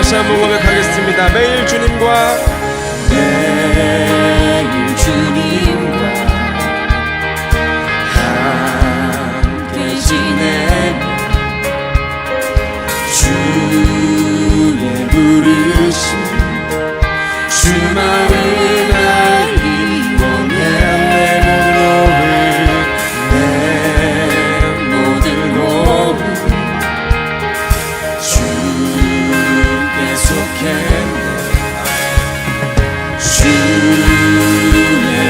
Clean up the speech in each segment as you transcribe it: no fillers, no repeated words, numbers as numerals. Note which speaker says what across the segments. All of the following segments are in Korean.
Speaker 1: 다시 한번 고백하겠습니다. 매일 주님과
Speaker 2: 함께 지내며 주의 부르심 주만을 알기 원해. 내 모든 몸을 주께 속했네. 주의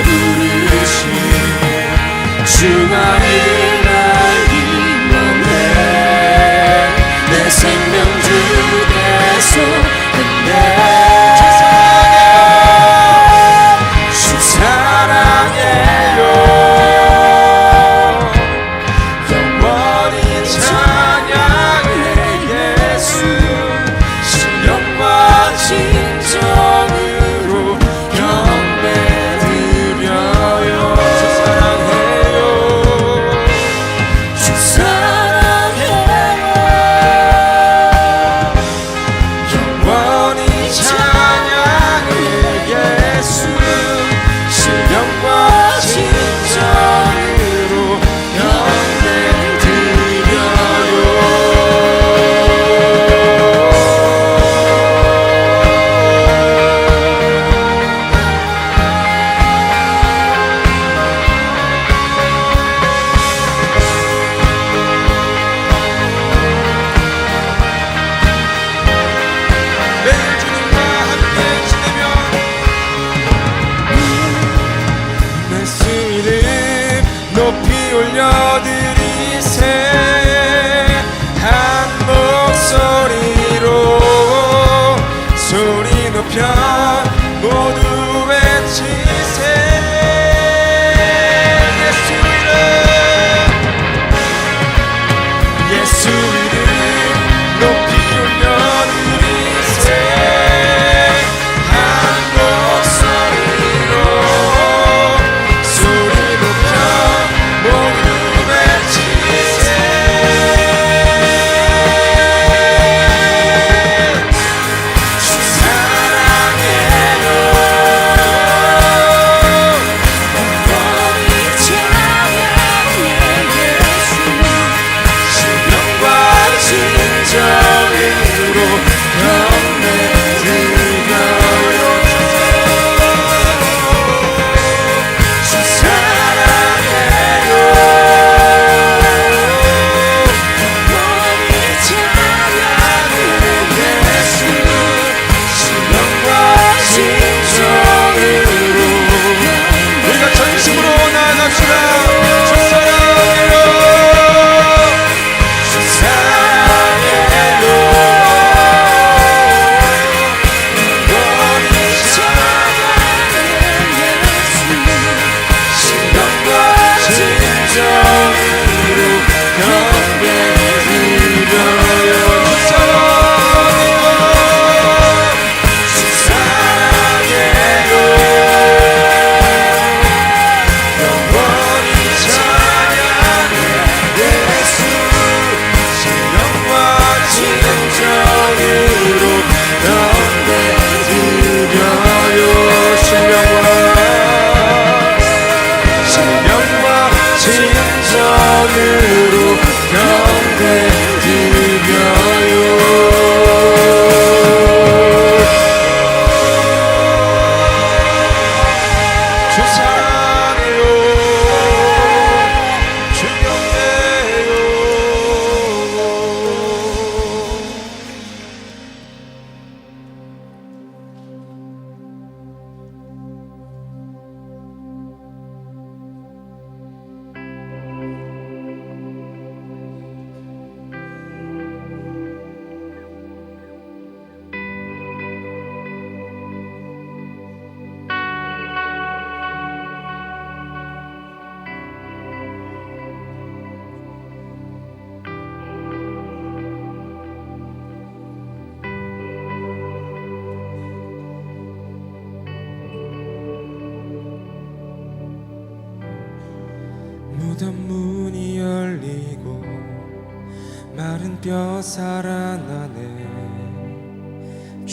Speaker 2: 부르심 주만을 알기 원해. 내 생명 주께서 끝내.
Speaker 1: 무덤 문이 열리고 마른 뼈 살아나네.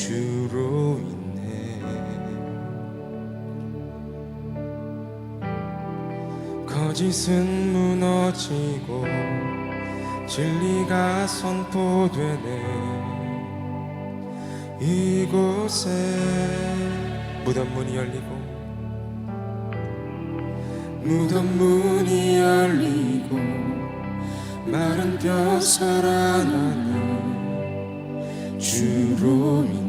Speaker 1: 주로 인해 거짓은 무너지고 진리가 선포되네. 이곳에 무덤 문이 열리고 마른 뼈 살아나는 주로 인해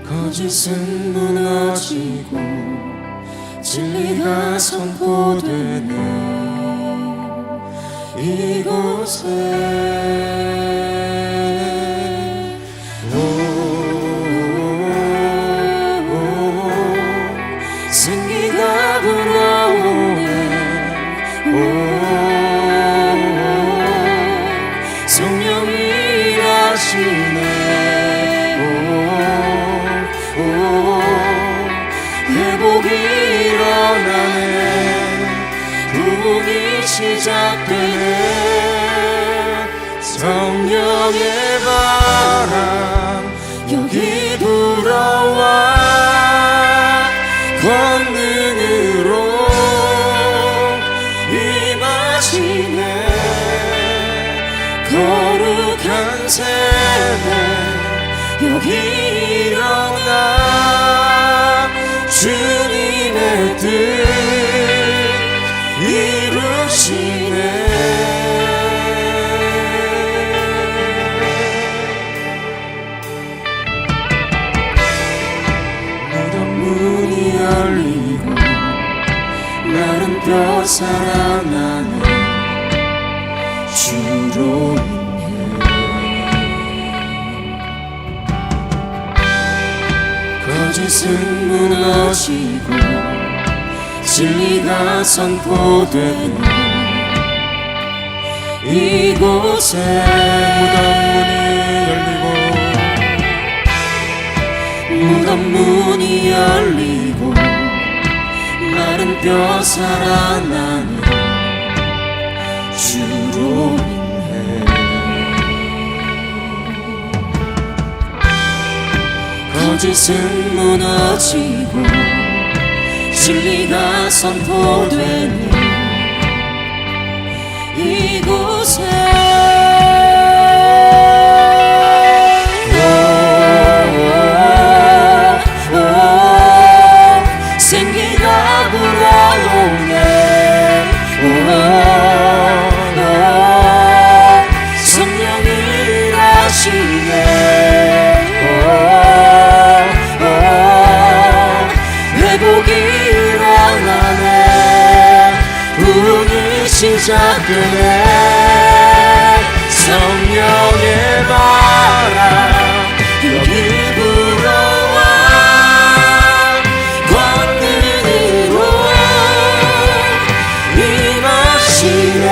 Speaker 1: 거짓은 무너지고 진리가 선포되네. 이곳에
Speaker 2: 생기가 불어오네.
Speaker 1: 성령이 일하시네. 회복이 일어나네. 부흥이 시작되네. 성령의 바람 여기 불어와 권능으로 임하시네. 거룩한 세대 여기 일어나 주님의 뜻 이루시네. 무덤 문이 열리고 마른 뼈 살아나는 주로 인해 거짓은 무너지고 진리가 선포되는 이곳에 무덤 문이 열리고 마른 뼈 살아나는 주로 인해 거짓은 무너지고 진리가 선포되는 이곳에 생기가 불어오네. 성령이 일하시네. 회복이 일어나네. 부흥이 시작되네. 성령의 바람 여기 불어와 권능으로 임하시네.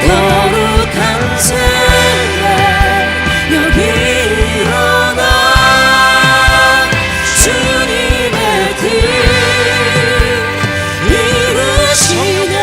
Speaker 1: 거룩한 세대 여기 일어나 주님의 뜻 이루시네.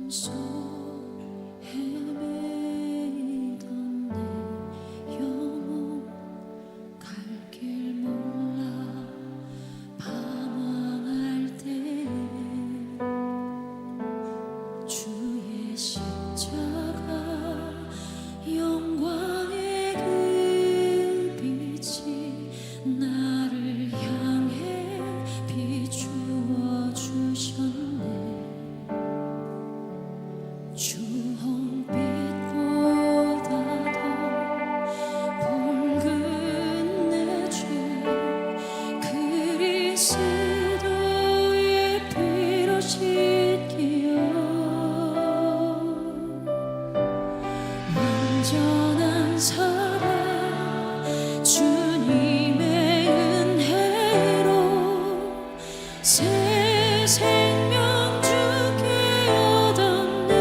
Speaker 2: 속 헤매이던 내 영혼 갈 길 몰라 방황할 때에 주의 십자가 영광의 그 빛이 나를 향해 비추어 주셨네. 주홍빛보다 더 붉은 내 죄 그리스도의 피로 씻기어 완전한 사랑 주님의 은혜로 새 생명 주께 얻었네.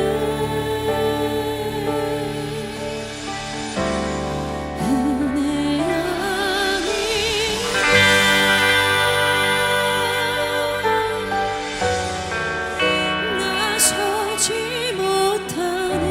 Speaker 2: 은혜 아니면 나서지 못하네.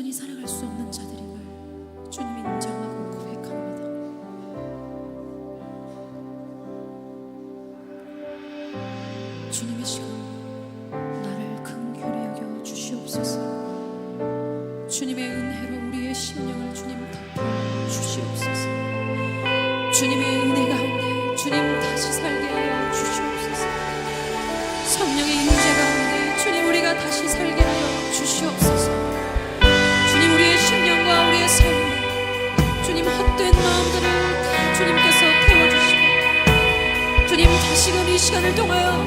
Speaker 2: 온전히 살아갈 수 없는 자들임을 주님 인정하고 고백합니다. 주님의 시간 나를 긍휼히 여겨 주시옵소서. 주님의 은혜로 우리의 심령을 주님 덮어 주시옵소서. 주님의 은혜 가운데 주님 다시 살게 하여 주시옵소서. 성령의 임재 가운데 주님 우리가 다시 살게 하여 주시옵소서. 주님 우리의 심령과 우리의 삶 주님 헛된 마음들을 다 주님께서 태워주시고 주님 다시금 이 시간을 통하여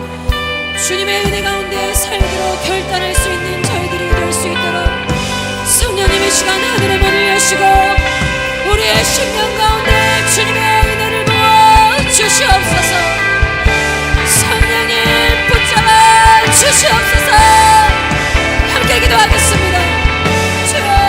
Speaker 2: 주님의 은혜 가운데 살기로 결단할 수 있는 저희들이 될 수 있도록 성령님의 시간 하늘의 문을 여시고 우리의 심령 가운데 주님의 은혜를 부어 주시옵소서. 성령님 붙잡아 주시옵소서. 함께 기도하겠습니다. 주여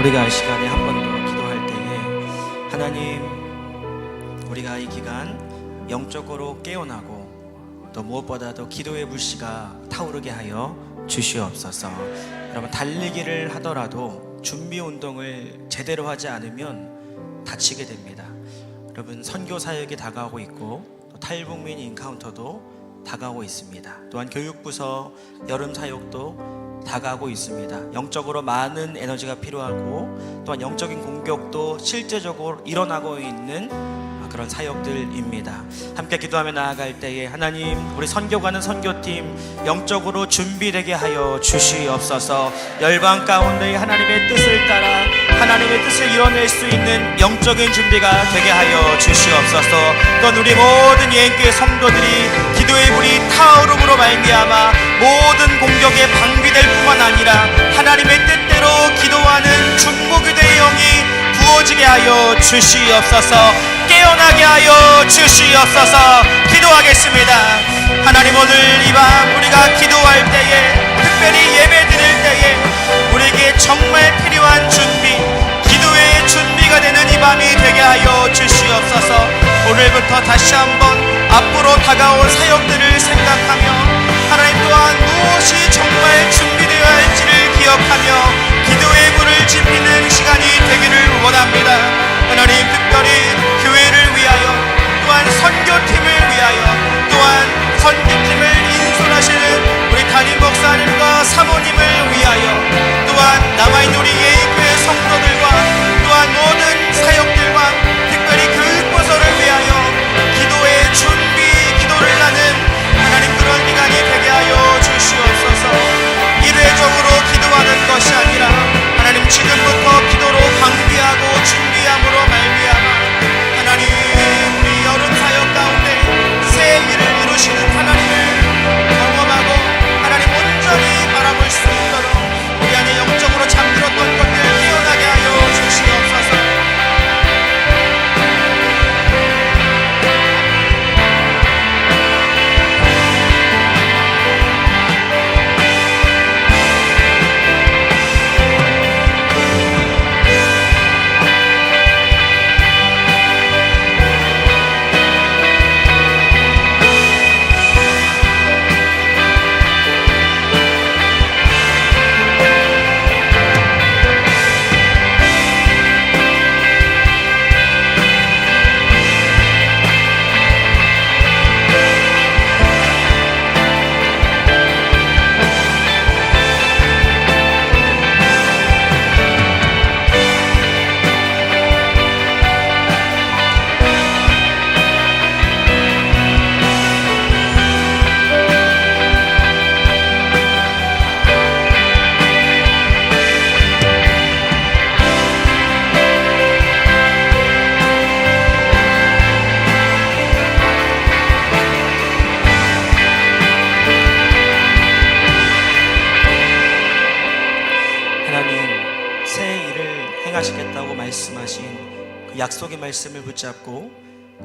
Speaker 3: 우리가 이 시간에 한 번 더 기도할 때에 하나님, 우리가 이 기간 영적으로 깨어나고 또 무엇보다도 기도의 불씨가 타오르게 하여 주시옵소서. 여러분, 달리기를 하더라도 준비 운동을 제대로 하지 않으면 다치게 됩니다. 여러분, 선교 사역이 다가오고 있고 또 탈북민 인카운터도 다가오고 있습니다. 또한 교육부서 여름 사역도 다가오고 있습니다. 영적으로 많은 에너지가 필요하고 또한 영적인 공격도 실제적으로 일어나고 있는 그런 사역들입니다. 함께 기도하며 나아갈 때에 하나님, 우리 선교가는 선교팀 영적으로 준비되게 하여 주시옵소서. 열방 가운데 하나님의 뜻을 따라 하나님의 뜻을 이뤄낼 수 있는 영적인 준비가 되게 하여 주시옵소서. 또한 우리 모든 예인교회 성도들이 기도의 불이 타오름으로 말미암아 모든 공격에 방비될 뿐만 아니라 하나님의 뜻대로 기도하는 중보기도의 영이 부어지게 하여 주시옵소서. 깨어나게 하여 주시옵소서. 기도하겠습니다. 하나님, 오늘 이 밤 우리가 기도할 때에, 특별히 예배 드릴 때에 우리에게 정말 필요한 준비, 기도의 준비가 되는 이 밤이 되게 하여 주시옵소서. 오늘부터 다시 한번 앞으로 다가올 사역들을 생각하며 하나님 또한 무엇이 정말 준비되어야 할지를 기억하며 기도의 불을 지피는 시간이 되기를 원합니다. 하나님, 특별히 교회를 위하여, 또한 선교팀을 위하여, 또한 선교팀을 인솔하시는 우리 담임 목사님과 사모님을 위하여, 또한 남아있는 우리 예인교회 성도들과 또한 모든 사역들과 특별히 교육부서를 위하여 기도의 준비 기도를 하는 하나님, 그런 기간이 되게 하여 주시옵소서. 일회적으로 기도하는 것이 아니라 하나님, 지금부터 기도로 방비하고 준비함으로 말미암아 하나님, 우리 여름 사역 가운데 새 일을 이루시는 하나님을 경험하고 하나님 온전히 바라볼 수 있도록 우리 안에 영적으로 잠들었던 것들 깨어나게 하여 주시옵소서. 하시겠다고 말씀하신 그 약속의 말씀을 붙잡고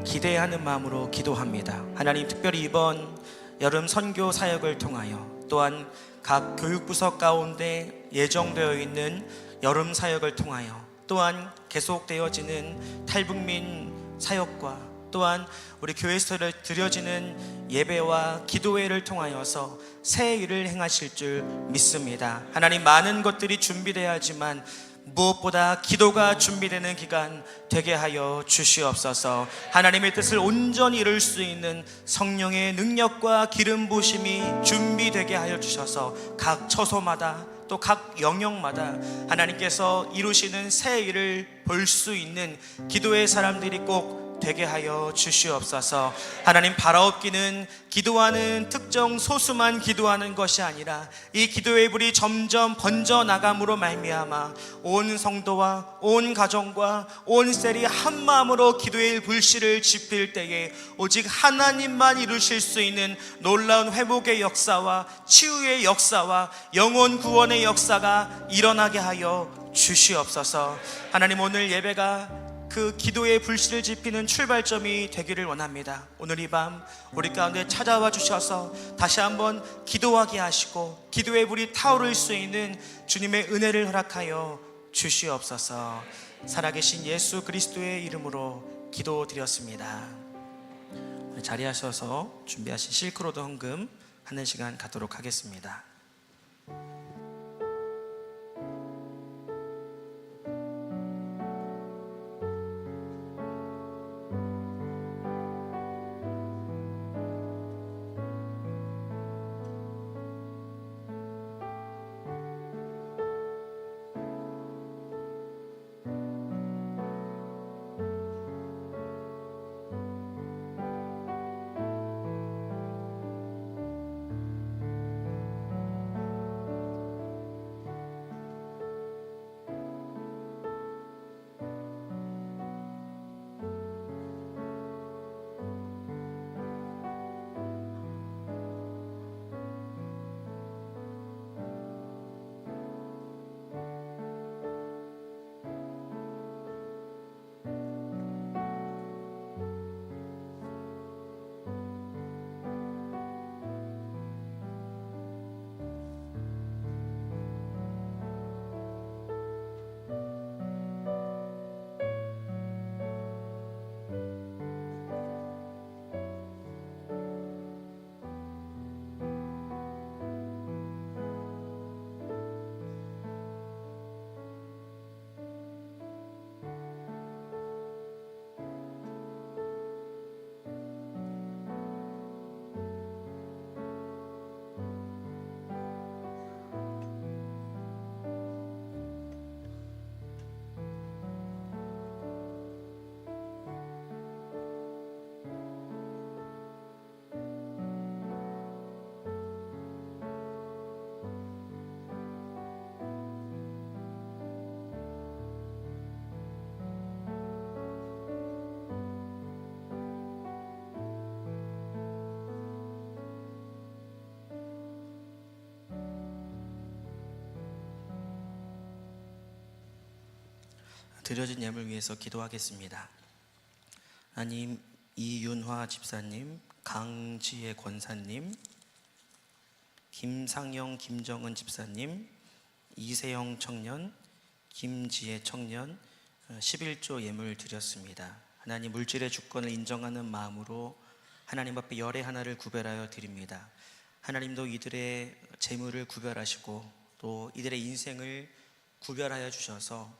Speaker 3: 기대하는 마음으로 기도합니다. 하나님, 특별히 이번 여름 선교 사역을 통하여 또한 각 교육부서 가운데 예정되어 있는 여름 사역을 통하여 또한 계속되어지는 탈북민 사역과 또한 우리 교회에서 드려지는 예배와 기도회를 통하여서 새 일을 행하실 줄 믿습니다. 하나님, 많은 것들이 준비되어야 하지만 무엇보다 기도가 준비되는 기간 되게 하여 주시옵소서. 하나님의 뜻을 온전히 이룰 수 있는 성령의 능력과 기름 부으심이 준비되게 하여 주셔서 각 처소마다 또 각 영역마다 하나님께서 이루시는 새 일을 볼 수 있는 기도의 사람들이 꼭 되게 하여 주시옵소서. 하나님, 바라옵기는 기도하는 특정 소수만 기도하는 것이 아니라 이 기도의 불이 점점 번져나감으로 말미암아 온 성도와 온 가정과 온 셀이 한 마음으로 기도의 불씨를 지필 때에 오직 하나님만 이루실 수 있는 놀라운 회복의 역사와 치유의 역사와 영혼 구원의 역사가 일어나게 하여 주시옵소서. 하나님, 오늘 예배가 그 기도의 불씨를 지피는 출발점이 되기를 원합니다. 오늘 이 밤 우리 가운데 찾아와 주셔서 다시 한번 기도하게 하시고 기도의 불이 타오를 수 있는 주님의 은혜를 허락하여 주시옵소서. 살아계신 예수 그리스도의 이름으로 기도드렸습니다. 자리하셔서 준비하신 실크로드 헌금 하는 시간 갖도록 하겠습니다. 드려진 예물 위해서 기도하겠습니다. 하나님, 이윤화 집사님, 강지혜 권사님, 김상영 김정은 집사님, 이세영 청년, 김지혜 청년 11조 예물 드렸습니다. 하나님, 물질의 주권을 인정하는 마음으로 하나님 앞에 열의 하나를 구별하여 드립니다. 하나님도 이들의 재물을 구별하시고 또 이들의 인생을 구별하여 주셔서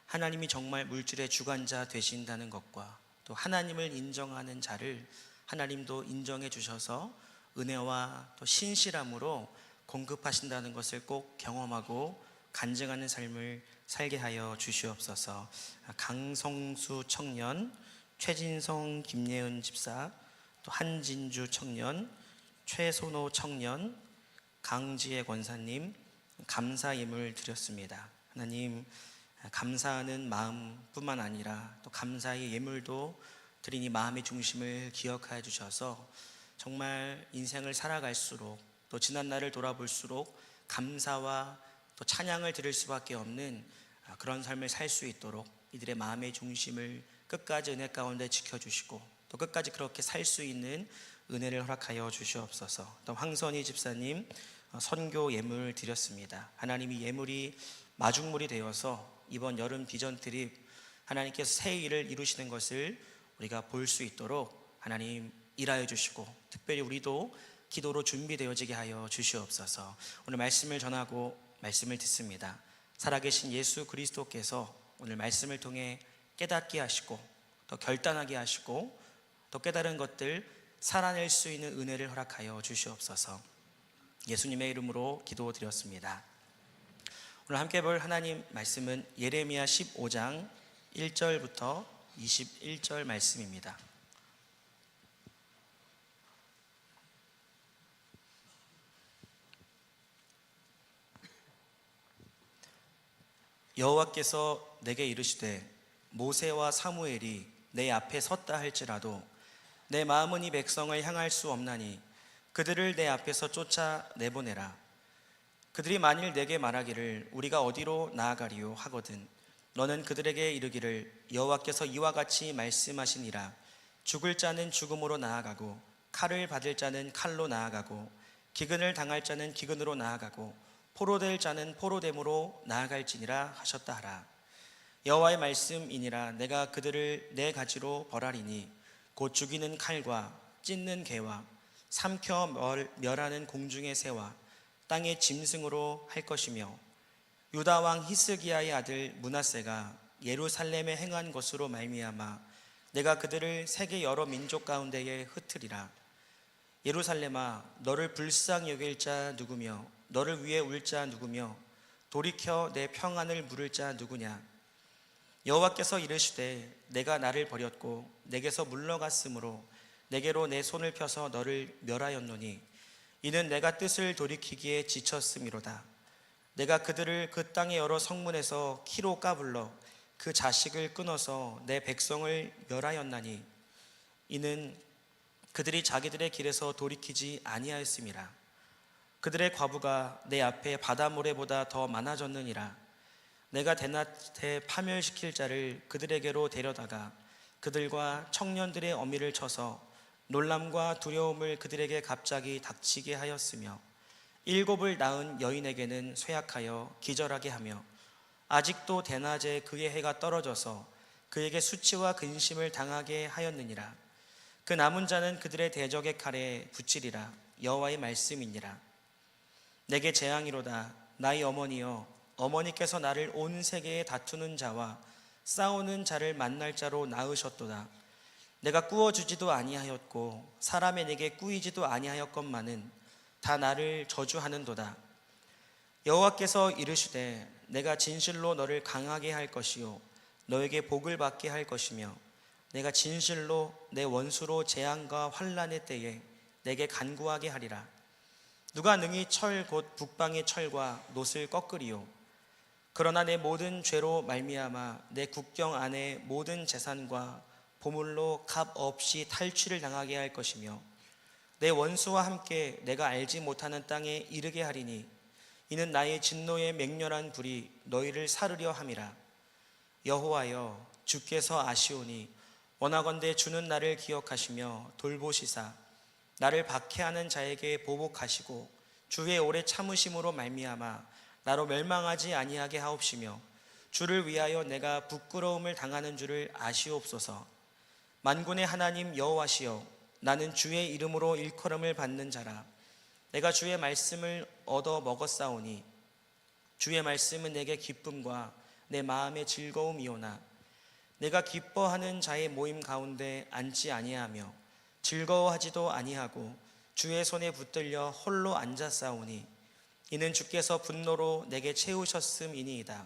Speaker 3: 하나님이 정말 물질의 주관자 되신다는 것과 또 하나님을 인정하는 자를 하나님도 인정해 주셔서 은혜와 또 신실함으로 공급하신다는 것을 꼭 경험하고 간증하는 삶을 살게 하여 주시옵소서. 강성수 청년, 최진성 김예은 집사, 또 한진주 청년, 최소노 청년, 강지혜 권사님 감사 예물 드렸습니다. 하나님, 감사하는 마음뿐만 아니라 또 감사의 예물도 드리니 마음의 중심을 기억하여 주셔서 정말 인생을 살아갈수록 또 지난 날을 돌아볼수록 감사와 또 찬양을 드릴 수밖에 없는 그런 삶을 살 수 있도록 이들의 마음의 중심을 끝까지 은혜 가운데 지켜주시고 또 끝까지 그렇게 살 수 있는 은혜를 허락하여 주시옵소서. 또 황선희 집사님 선교 예물 드렸습니다. 하나님이 예물이 마중물이 되어서 이번 여름 비전 트립 하나님께서 새 일을 이루시는 것을 우리가 볼 수 있도록 하나님 일하여 주시고 특별히 우리도 기도로 준비되어지게 하여 주시옵소서. 오늘 말씀을 전하고 말씀을 듣습니다. 살아계신 예수 그리스도께서 오늘 말씀을 통해 깨닫게 하시고 또 결단하게 하시고 또 깨달은 것들 살아낼 수 있는 은혜를 허락하여 주시옵소서. 예수님의 이름으로 기도드렸습니다. 오늘 함께 볼 하나님 말씀은 예레미야 15장 1절부터 21절 말씀입니다. 여호와께서 내게 이르시되 모세와 사무엘이 내 앞에 섰다 할지라도 내 마음은 이 백성을 향할 수 없나니 그들을 내 앞에서 쫓아 내보내라. 그들이 만일 내게 말하기를 우리가 어디로 나아가리요 하거든 너는 그들에게 이르기를 여호와께서 이와 같이 말씀하시니라. 죽을 자는 죽음으로 나아가고 칼을 받을 자는 칼로 나아가고 기근을 당할 자는 기근으로 나아가고 포로될 자는 포로됨으로 나아갈지니라 하셨다 하라. 여호와의 말씀이니라. 내가 그들을 네 가지로 벌하리니 곧 죽이는 칼과 찢는 개와 삼켜 멸하는 공중의 새와 땅의 짐승으로 할 것이며, 유다 왕 히스기야의 아들 므낫세가 예루살렘에 행한 것으로 말미암아 내가 그들을 세계 여러 민족 가운데에 흩으리라. 예루살렘아, 너를 불쌍히 여길 자 누구며 너를 위해 울 자 누구며 돌이켜 내 평안을 물을 자 누구냐. 여호와께서 이르시되 내가 나를 버렸고 내게서 물러갔으므로 내게로 내 손을 펴서 너를 멸하였노니 이는 내가 뜻을 돌이키기에 지쳤음이로다. 내가 그들을 그 땅의 여러 성문에서 키로 까불러 그 자식을 끊어서 내 백성을 멸하였나니 이는 그들이 자기들의 길에서 돌이키지 아니하였음이라. 그들의 과부가 내 앞에 바다 모래보다 더 많아졌느니라. 내가 대낮에 파멸시킬 자를 그들에게로 데려다가 그들과 청년들의 어미를 쳐서 놀람과 두려움을 그들에게 갑자기 닥치게 하였으며, 일곱을 낳은 여인에게는 쇠약하여 기절하게 하며 아직도 대낮에 그의 해가 떨어져서 그에게 수치와 근심을 당하게 하였느니라. 그 남은 자는 그들의 대적의 칼에 붙이리라. 여호와의 말씀이니라. 내게 재앙이로다. 나의 어머니여, 어머니께서 나를 온 세계에 다투는 자와 싸우는 자를 만날 자로 낳으셨도다. 내가 꾸어주지도 아니하였고 사람의 내게 꾸이지도 아니하였건만은 다 나를 저주하는도다. 여호와께서 이르시되 내가 진실로 너를 강하게 할 것이요 너에게 복을 받게 할 것이며, 내가 진실로 내 원수로 재앙과 환난의 때에 내게 간구하게 하리라. 누가 능히 철 곧 북방의 철과 놋을 꺾으리요. 그러나 내 모든 죄로 말미암아 내 국경 안에 모든 재산과 보물로 값 없이 탈취를 당하게 할 것이며, 내 원수와 함께 내가 알지 못하는 땅에 이르게 하리니 이는 나의 진노의 맹렬한 불이 너희를 사르려 함이라. 여호와여, 주께서 아시오니 원하건대 주는 나를 기억하시며 돌보시사 나를 박해하는 자에게 보복하시고 주의 오래 참으심으로 말미암아 나로 멸망하지 아니하게 하옵시며, 주를 위하여 내가 부끄러움을 당하는 줄을 아시옵소서. 만군의 하나님 여호와시여, 나는 주의 이름으로 일컬음을 받는 자라. 내가 주의 말씀을 얻어 먹었사오니 주의 말씀은 내게 기쁨과 내 마음의 즐거움이오나, 내가 기뻐하는 자의 모임 가운데 앉지 아니하며 즐거워하지도 아니하고 주의 손에 붙들려 홀로 앉았사오니 이는 주께서 분노로 내게 채우셨음이니이다.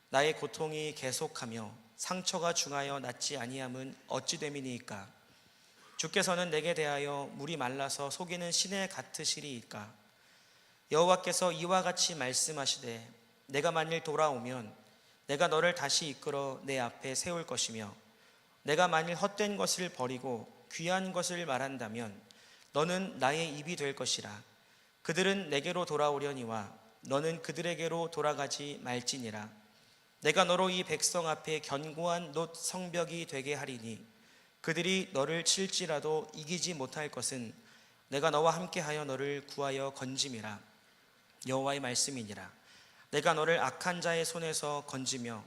Speaker 3: 나의 고통이 계속하며 상처가 중하여 낫지 아니함은 어찌 됨이니이까. 주께서는 내게 대하여 물이 말라서 속이는 시내 같으시리이까. 여호와께서 이와 같이 말씀하시되 내가 만일 돌아오면 내가 너를 다시 이끌어 내 앞에 세울 것이며, 내가 만일 헛된 것을 버리고 귀한 것을 말한다면 너는 나의 입이 될 것이라. 그들은 내게로 돌아오려니와 너는 그들에게로 돌아가지 말지니라. 내가 너로 이 백성 앞에 견고한 놋 성벽이 되게 하리니 그들이 너를 칠지라도 이기지 못할 것은 내가 너와 함께하여 너를 구하여 건짐이라. 여호와의 말씀이니라. 내가 너를 악한 자의 손에서 건지며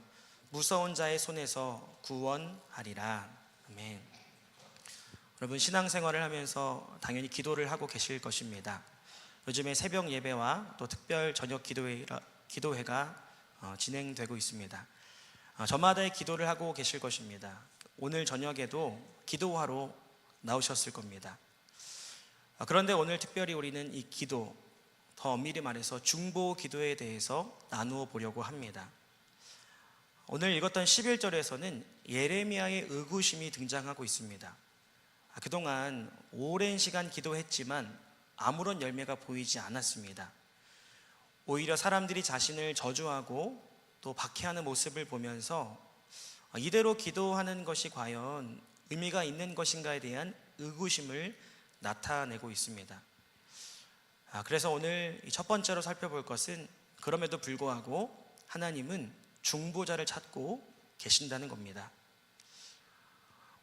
Speaker 3: 무서운 자의 손에서 구원하리라. 아멘. 여러분, 신앙생활을 하면서 당연히 기도를 하고 계실 것입니다. 요즘에 새벽 예배와 또 특별 저녁 기도회가 진행되고 있습니다. 저마다의 기도를 하고 계실 것입니다. 오늘 저녁에도 기도하러 나오셨을 겁니다. 그런데 오늘 특별히 우리는 이 기도, 더 엄밀히 말해서 중보 기도에 대해서 나누어 보려고 합니다. 오늘 읽었던 11절에서는 예레미야의 의구심이 등장하고 있습니다. 그동안 오랜 시간 기도했지만 아무런 열매가 보이지 않았습니다. 오히려 사람들이 자신을 저주하고 또 박해하는 모습을 보면서 이대로 기도하는 것이 과연 의미가 있는 것인가에 대한 의구심을 나타내고 있습니다. 그래서 오늘 첫 번째로 살펴볼 것은 그럼에도 불구하고 하나님은 중보자를 찾고 계신다는 겁니다.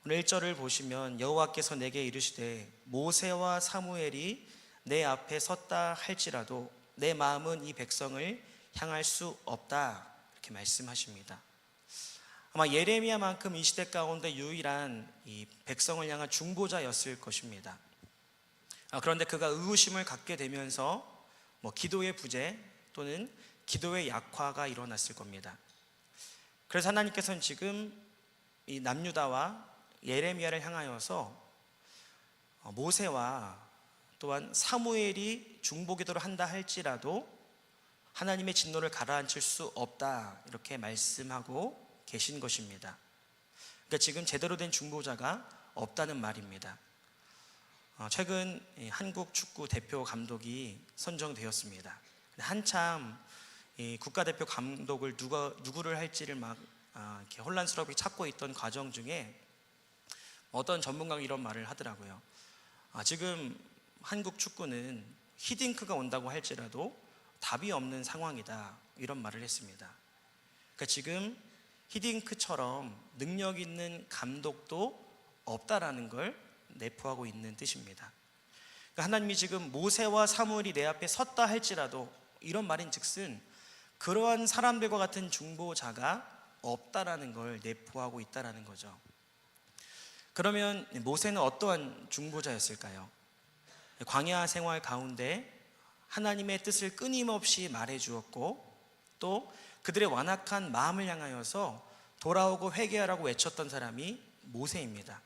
Speaker 3: 오늘 1절을 보시면 여호와께서 내게 이르시되 모세와 사무엘이 내 앞에 섰다 할지라도 내 마음은 이 백성을 향할 수 없다, 이렇게 말씀하십니다. 아마 예레미야만큼 이 시대 가운데 유일한 이 백성을 향한 중보자였을 것입니다. 그런데 그가 의구심을 갖게 되면서 기도의 부재 또는 기도의 약화가 일어났을 겁니다. 그래서 하나님께서는 지금 이 남유다와 예레미야를 향하여서 모세와 또한 사무엘이 중보기도를 한다 할지라도 하나님의 진노를 가라앉힐 수 없다, 이렇게 말씀하고 계신 것입니다. 그러니까 지금 제대로 된 중보자가 없다는 말입니다. 최근 한국 축구 대표 감독이 선정되었습니다. 한참 국가대표 감독을 누구를 할지를 막 이렇게 혼란스럽게 찾고 있던 과정 중에 어떤 전문가가 이런 말을 하더라고요. 지금 한국 축구는 히딩크가 온다고 할지라도 답이 없는 상황이다, 이런 말을 했습니다. 그러니까 지금 히딩크처럼 능력 있는 감독도 없다라는 걸 내포하고 있는 뜻입니다. 그러니까 하나님이 지금 모세와 사무엘이 내 앞에 섰다 할지라도, 이런 말인 즉슨 그러한 사람들과 같은 중보자가 없다라는 걸 내포하고 있다라는 거죠. 그러면 모세는 어떠한 중보자였을까요? 광야 생활 가운데 하나님의 뜻을 끊임없이 말해 주었고, 또 그들의 완악한 마음을 향하여서 돌아오고 회개하라고 외쳤던 사람이 모세입니다.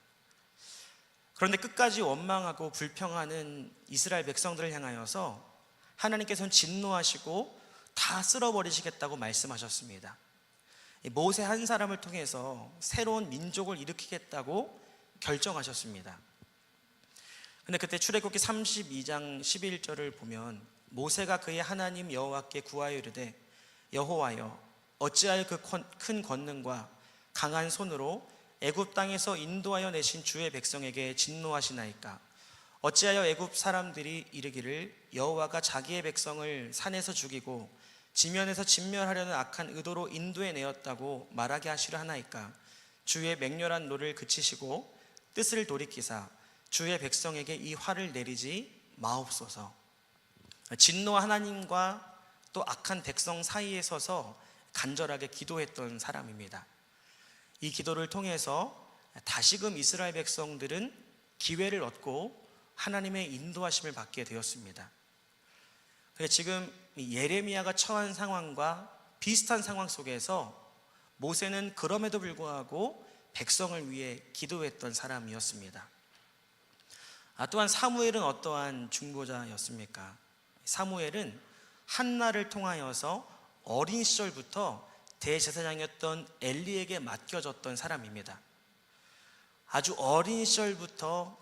Speaker 3: 그런데 끝까지 원망하고 불평하는 이스라엘 백성들을 향하여서 하나님께서는 진노하시고 다 쓸어버리시겠다고 말씀하셨습니다. 모세 한 사람을 통해서 새로운 민족을 일으키겠다고 결정하셨습니다. 근데 그때 출애굽기 32장 11절을 보면 모세가 그의 하나님 여호와께 구하여 이르되 여호와여 어찌하여 그 큰 권능과 강한 손으로 애굽 땅에서 인도하여 내신 주의 백성에게 진노하시나이까? 어찌하여 애굽 사람들이 이르기를 여호와가 자기의 백성을 산에서 죽이고 지면에서 진멸하려는 악한 의도로 인도해 내었다고 말하게 하시려 하나이까? 주의 맹렬한 노를 그치시고 뜻을 돌이키사 주의 백성에게 이 화를 내리지 마옵소서. 진노 하나님과 또 악한 백성 사이에 서서 간절하게 기도했던 사람입니다. 이 기도를 통해서 다시금 이스라엘 백성들은 기회를 얻고 하나님의 인도하심을 받게 되었습니다. 지금 예레미야가 처한 상황과 비슷한 상황 속에서 모세는 그럼에도 불구하고 백성을 위해 기도했던 사람이었습니다. 또한 사무엘은 어떠한 중보자였습니까? 사무엘은 한나를 통하여서 어린 시절부터 대제사장이었던 엘리에게 맡겨졌던 사람입니다. 아주 어린 시절부터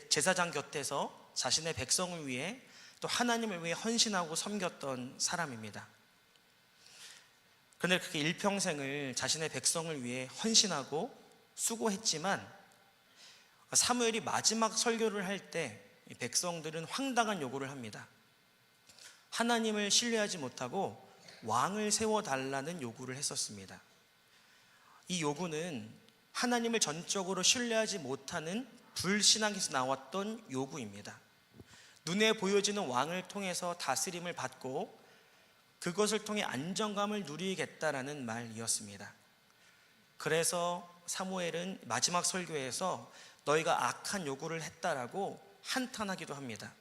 Speaker 3: 제사장 곁에서 자신의 백성을 위해 또 하나님을 위해 헌신하고 섬겼던 사람입니다. 그런데 그렇게 일평생을 자신의 백성을 위해 헌신하고 수고했지만 사무엘이 마지막 설교를 할 때 백성들은 황당한 요구를 합니다. 하나님을 신뢰하지 못하고 왕을 세워달라는 요구를 했었습니다. 이 요구는 하나님을 전적으로 신뢰하지 못하는 불신앙에서 나왔던 요구입니다. 눈에 보여지는 왕을 통해서 다스림을 받고 그것을 통해 안정감을 누리겠다라는 말이었습니다. 그래서 사무엘은 마지막 설교에서 너희가 악한 요구를 했다라고 한탄하기도 합니다.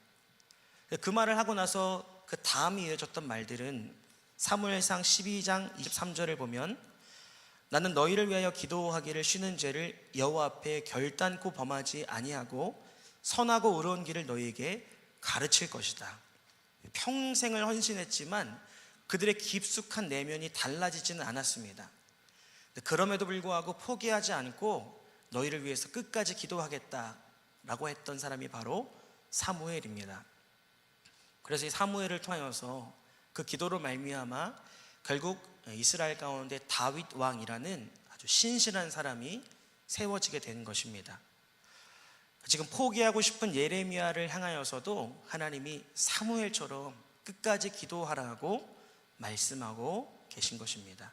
Speaker 3: 그 말을 하고 나서 그 다음에 이어졌던 말들은 사무엘상 12장 23절을 보면 나는 너희를 위하여 기도하기를 쉬는 죄를 여호와 앞에 결단코 범하지 아니하고 선하고 의로운 길을 너희에게 가르칠 것이다. 평생을 헌신했지만 그들의 깊숙한 내면이 달라지지는 않았습니다. 그럼에도 불구하고 포기하지 않고 너희를 위해서 끝까지 기도하겠다라고 했던 사람이 바로 사무엘입니다. 그래서 이 사무엘을 통하여서 그 기도로 말미암아 결국 이스라엘 가운데 다윗 왕이라는 아주 신실한 사람이 세워지게 된 것입니다. 지금 포기하고 싶은 예레미야를 향하여서도 하나님이 사무엘처럼 끝까지 기도하라고 말씀하고 계신 것입니다.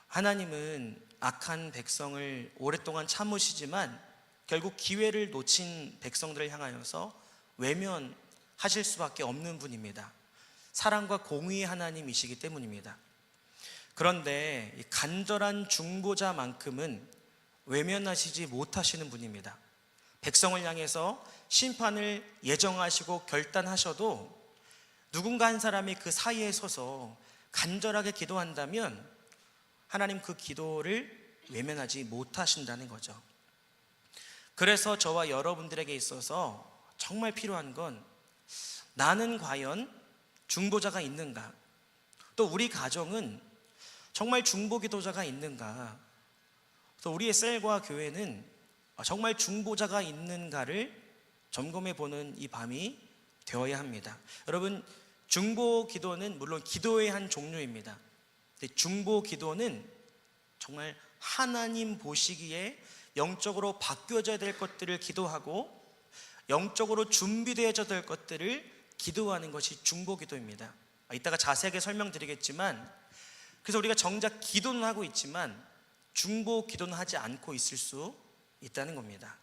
Speaker 3: 하나님은 악한 백성을 오랫동안 참으시지만 결국 기회를 놓친 백성들을 향하여서 외면하지 하실 수밖에 없는 분입니다. 사랑과 공의의 하나님이시기 때문입니다. 그런데 이 간절한 중보자만큼은 외면하시지 못하시는 분입니다. 백성을 향해서 심판을 예정하시고 결단하셔도 누군가 한 사람이 그 사이에 서서 간절하게 기도한다면 하나님 그 기도를 외면하지 못하신다는 거죠. 그래서 저와 여러분들에게 있어서 정말 필요한 건 나는 과연 중보자가 있는가? 또 우리 가정은 정말 중보 기도자가 있는가? 또 우리의 셀과 교회는 정말 중보자가 있는가를 점검해 보는 이 밤이 되어야 합니다. 여러분, 중보 기도는 물론 기도의 한 종류입니다. 근데 중보 기도는 정말 하나님 보시기에 영적으로 바뀌어져야 될 것들을 기도하고 영적으로 준비되어져야 될 것들을 기도하는 것이 중보 기도입니다. 이따가 자세하게 설명드리겠지만, 그래서 우리가 정작 기도는 하고 있지만 중보 기도는 하지 않고 있을 수 있다는 겁니다.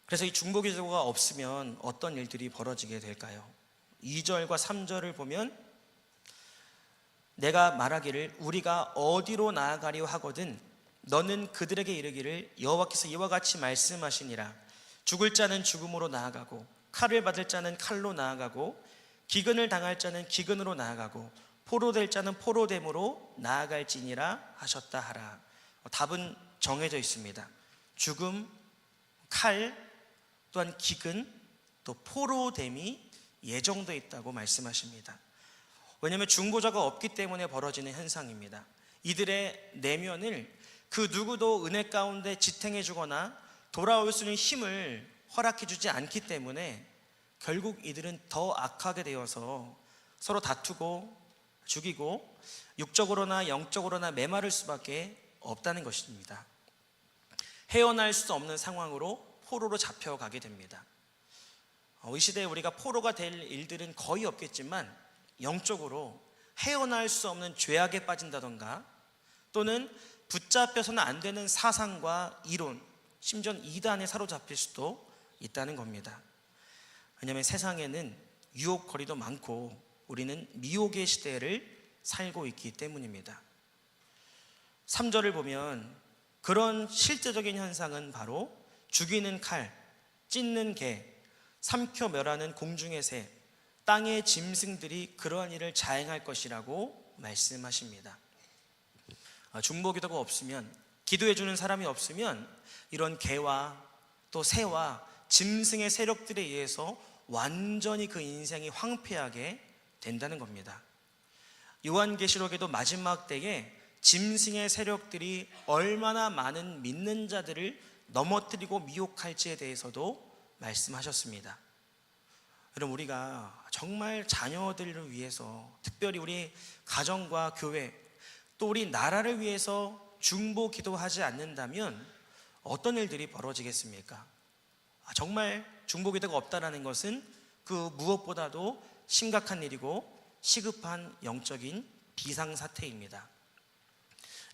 Speaker 3: 그래서 이 중보 기도가 없으면 어떤 일들이 벌어지게 될까요? 2절과 3절을 보면 내가 말하기를 우리가 어디로 나아가려 하거든 너는 그들에게 이르기를 여호와께서 이와 같이 말씀하시니라. 죽을 자는 죽음으로 나아가고 칼을 받을 자는 칼로 나아가고 기근을 당할 자는 기근으로 나아가고 포로될 자는 포로됨으로 나아갈지니라 하셨다 하라. 답은 정해져 있습니다. 죽음, 칼, 또한 기근, 또 포로됨이 예정되어 있다고 말씀하십니다. 왜냐하면 중보자가 없기 때문에 벌어지는 현상입니다. 이들의 내면을 그 누구도 은혜 가운데 지탱해 주거나 돌아올 수 있는 힘을 허락해 주지 않기 때문에 결국 이들은 더 악하게 되어서 서로 다투고 죽이고 육적으로나 영적으로나 메마를 수밖에 없다는 것입니다. 헤어날 수 없는 상황으로 포로로 잡혀가게 됩니다. 이 시대에 우리가 포로가 될 일들은 거의 없겠지만 영적으로 헤어날 수 없는 죄악에 빠진다던가 또는 붙잡혀서는 안 되는 사상과 이론, 심지어 이단에 사로잡힐 수도 있다는 겁니다. 왜냐하면 세상에는 유혹거리도 많고 우리는 미혹의 시대를 살고 있기 때문입니다. 3절을 보면 그런 실제적인 현상은 바로 죽이는 칼, 찢는 개, 삼켜 멸하는 공중의 새, 땅의 짐승들이 그러한 일을 자행할 것이라고 말씀하십니다. 중보 기도가 없으면, 기도해 주는 사람이 없으면 이런 개와 또 새와 짐승의 세력들에 의해서 완전히 그 인생이 황폐하게 된다는 겁니다. 요한계시록에도 마지막 때에 짐승의 세력들이 얼마나 많은 믿는 자들을 넘어뜨리고 미혹할지에 대해서도 말씀하셨습니다. 여러분, 우리가 정말 자녀들을 위해서, 특별히 우리 가정과 교회 또 우리 나라를 위해서 중보 기도하지 않는다면 어떤 일들이 벌어지겠습니까? 정말 중보 기도가 없다는 것은 그 무엇보다도 심각한 일이고 시급한 영적인 비상사태입니다.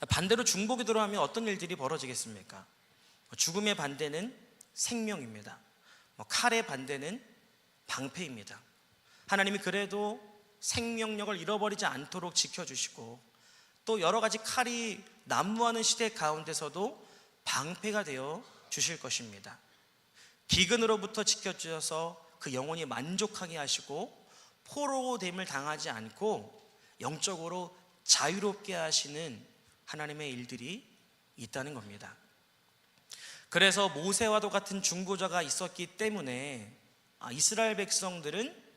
Speaker 3: 반대로 중보 기도를 하면 어떤 일들이 벌어지겠습니까? 죽음의 반대는 생명입니다. 칼의 반대는 방패입니다. 하나님이 그래도 생명력을 잃어버리지 않도록 지켜주시고 또 여러 가지 칼이 난무하는 시대 가운데서도 방패가 되어 주실 것입니다. 기근으로부터 지켜주셔서 그 영혼이 만족하게 하시고 포로됨을 당하지 않고 영적으로 자유롭게 하시는 하나님의 일들이 있다는 겁니다. 그래서 모세와도 같은 중보자가 있었기 때문에 이스라엘 백성들은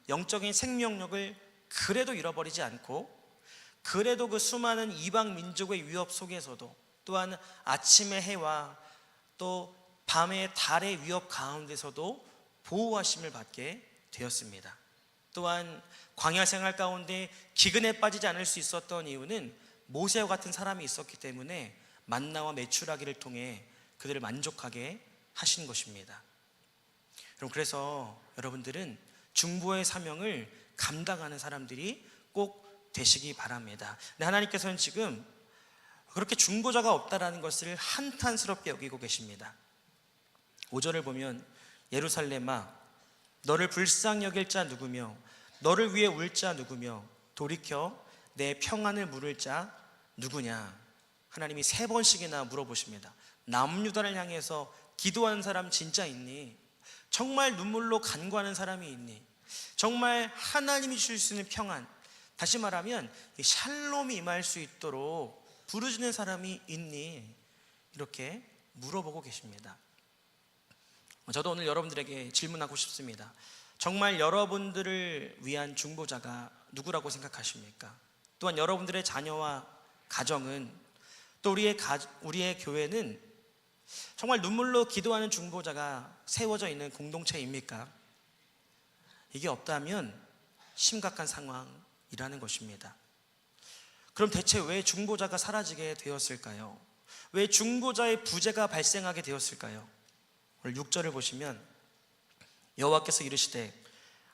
Speaker 3: 영적인 생명력을 그래도 잃어버리지 않고 그래도 그 수많은 이방 민족의 위협 속에서도 또한 아침의 해와 또 밤의 달의 위협 가운데서도 보호하심을 받게 되었습니다. 또한 광야 생활 가운데 기근에 빠지지 않을 수 있었던 이유는 모세와 같은 사람이 있었기 때문에 만나와 메추라기를 통해 그들을 만족하게 하신 것입니다. 여러분, 그래서 여러분들은 중보의 사명을 감당하는 사람들이 꼭 되시기 바랍니다. 근데 하나님께서는 지금 그렇게 중보자가 없다라는 것을 한탄스럽게 여기고 계십니다. 5절을 보면 예루살렘아 너를 불쌍히 여길 자 누구며 너를 위해 울 자 누구며 돌이켜 내 평안을 물을 자 누구냐. 하나님이 3번씩이나 물어보십니다. 남유다를 향해서 기도하는 사람 진짜 있니? 정말 눈물로 간구하는 사람이 있니? 정말 하나님이 주실 수 있는 평안, 다시 말하면 이 샬롬이 임할 수 있도록 부르짖는 사람이 있니? 이렇게 물어보고 계십니다. 저도 오늘 여러분들에게 질문하고 싶습니다. 정말 여러분들을 위한 중보자가 누구라고 생각하십니까? 또한 여러분들의 자녀와 가정은, 또 우리의 교회는 정말 눈물로 기도하는 중보자가 세워져 있는 공동체입니까? 이게 없다면 심각한 상황이라는 것입니다. 그럼 대체 왜 중보자가 사라지게 되었을까요? 왜 중보자의 부재가 발생하게 되었을까요? 오늘 6절을 보시면 여호와께서 이르시되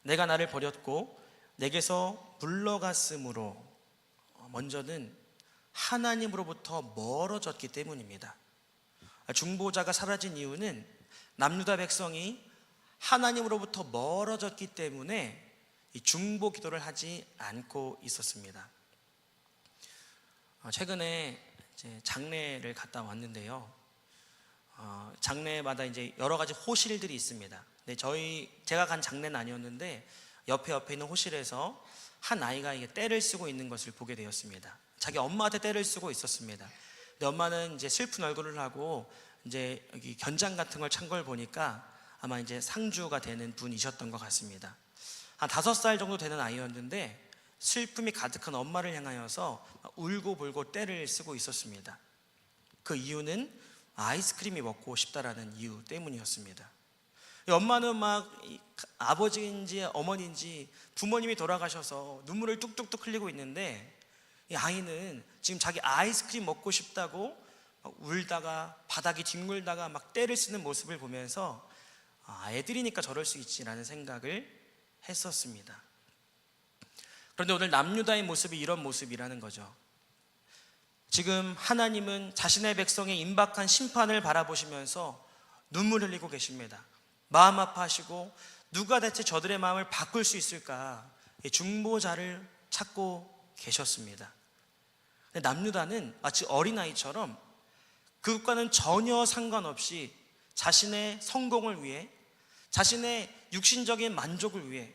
Speaker 3: 내가 나를 버렸고 내게서 물러갔으므로, 먼저는 하나님으로부터 멀어졌기 때문입니다. 중보자가 사라진 이유는 남유다 백성이 하나님으로부터 멀어졌기 때문에 이 중보 기도를 하지 않고 있었습니다. 최근에 이제 장례를 갔다 왔는데요. 장례마다 이제 여러 가지 호실들이 있습니다. 근데 제가 간 장례는 아니었는데 옆에 있는 호실에서 한 아이가 이게 떼를 쓰고 있는 것을 보게 되었습니다. 자기 엄마한테 떼를 쓰고 있었습니다. 근데 엄마는 이제 슬픈 얼굴을 하고 이제 여기 견장 같은 걸 찬 걸 보니까 아마 이제 상주가 되는 분이셨던 것 같습니다. 한 5살 정도 되는 아이였는데 슬픔이 가득한 엄마를 향하여서 울고 불고 떼를 쓰고 있었습니다. 그 이유는 아이스크림이 먹고 싶다라는 이유 때문이었습니다. 엄마는 막 아버지인지 어머니인지 부모님이 돌아가셔서 눈물을 뚝뚝뚝 흘리고 있는데, 이 아이는 지금 자기 아이스크림 먹고 싶다고 막 울다가 바닥이 뒹굴다가 막 떼를 쓰는 모습을 보면서 애들이니까 저럴 수 있지라는 생각을 했었습니다. 그런데 오늘 남유다의 모습이 이런 모습이라는 거죠. 지금 하나님은 자신의 백성의 임박한 심판을 바라보시면서 눈물 흘리고 계십니다. 마음 아파하시고 누가 대체 저들의 마음을 바꿀 수 있을까, 중보자를 찾고 계셨습니다. 근데 남유다는 마치 어린아이처럼 그것과는 전혀 상관없이 자신의 성공을 위해, 자신의 육신적인 만족을 위해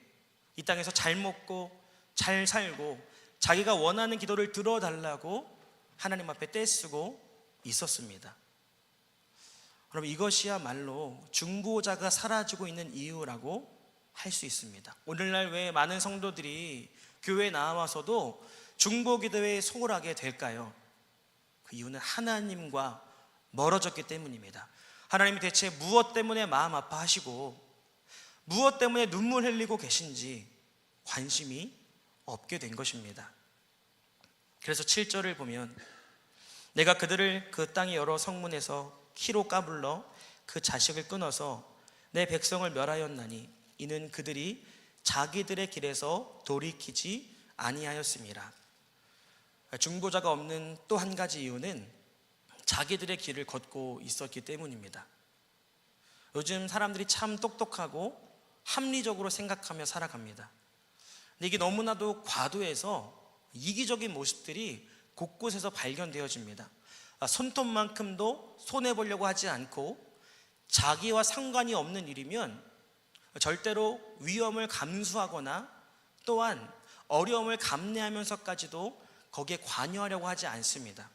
Speaker 3: 이 땅에서 잘 먹고 잘 살고 자기가 원하는 기도를 들어달라고 하나님 앞에 떼쓰고 있었습니다. 그럼 이것이야말로 중보자가 사라지고 있는 이유라고 할 수 있습니다. 오늘날 왜 많은 성도들이 교회에 나와서도 중보기도에 소홀하게 될까요? 그 이유는 하나님과 멀어졌기 때문입니다. 하나님이 대체 무엇 때문에 마음 아파하시고 무엇 때문에 눈물 흘리고 계신지 관심이 없게 된 것입니다. 그래서 7절을 보면 내가 그들을 그 땅의 여러 성문에서 키로 까불러 그 자식을 끊어서 내 백성을 멸하였나니 이는 그들이 자기들의 길에서 돌이키지 아니하였음이라. 중보자가 없는 또 한 가지 이유는 자기들의 길을 걷고 있었기 때문입니다. 요즘 사람들이 참 똑똑하고 합리적으로 생각하며 살아갑니다. 근데 이게 너무나도 과도해서 이기적인 모습들이 곳곳에서 발견되어집니다. 손톱만큼도 손해보려고 하지 않고 자기와 상관이 없는 일이면 절대로 위험을 감수하거나 또한 어려움을 감내하면서까지도 거기에 관여하려고 하지 않습니다.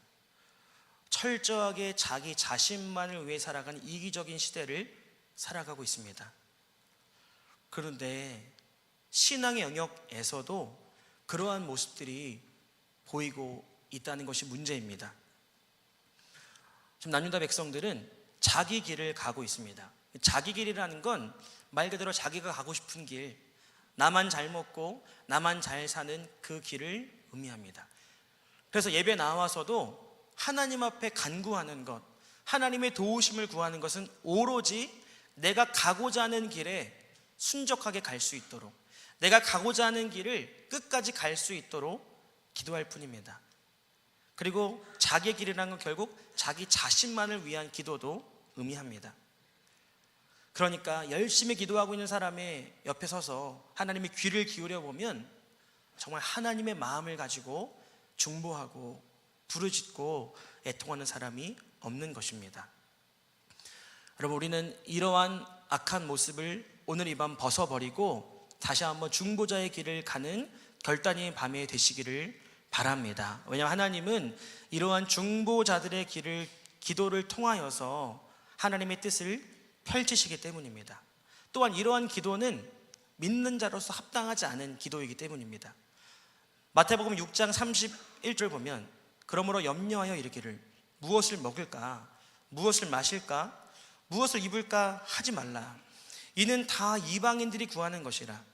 Speaker 3: 철저하게 자기 자신만을 위해 살아가는 이기적인 시대를 살아가고 있습니다. 그런데 신앙의 영역에서도 그러한 모습들이 보이고 있다는 것이 문제입니다. 지금 남유다 백성들은 자기 길을 가고 있습니다. 자기 길이라는 건 말 그대로 자기가 가고 싶은 길, 나만 잘 먹고 나만 잘 사는 그 길을 의미합니다. 그래서 예배 나와서도 하나님 앞에 간구하는 것, 하나님의 도우심을 구하는 것은 오로지 내가 가고자 하는 길에 순적하게 갈 수 있도록, 내가 가고자 하는 길을 끝까지 갈 수 있도록 기도할 뿐입니다. 그리고 자기의 길이라는 건 결국 자기 자신만을 위한 기도도 의미합니다. 그러니까 열심히 기도하고 있는 사람의 옆에 서서 하나님의 귀를 기울여 보면 정말 하나님의 마음을 가지고 중보하고 부르짖고 애통하는 사람이 없는 것입니다. 여러분, 우리는 이러한 악한 모습을 오늘 이 밤 벗어버리고 다시 한번 중보자의 길을 가는 결단의 밤에 되시기를 바랍니다. 왜냐하면 하나님은 이러한 중보자들의 길을, 기도를 통하여서 하나님의 뜻을 펼치시기 때문입니다. 또한 이러한 기도는 믿는 자로서 합당하지 않은 기도이기 때문입니다. 마태복음 6장 31절 보면 그러므로 염려하여 이르기를 무엇을 먹을까, 무엇을 마실까, 무엇을 입을까 하지 말라. 이는 다 이방인들이 구하는 것이라.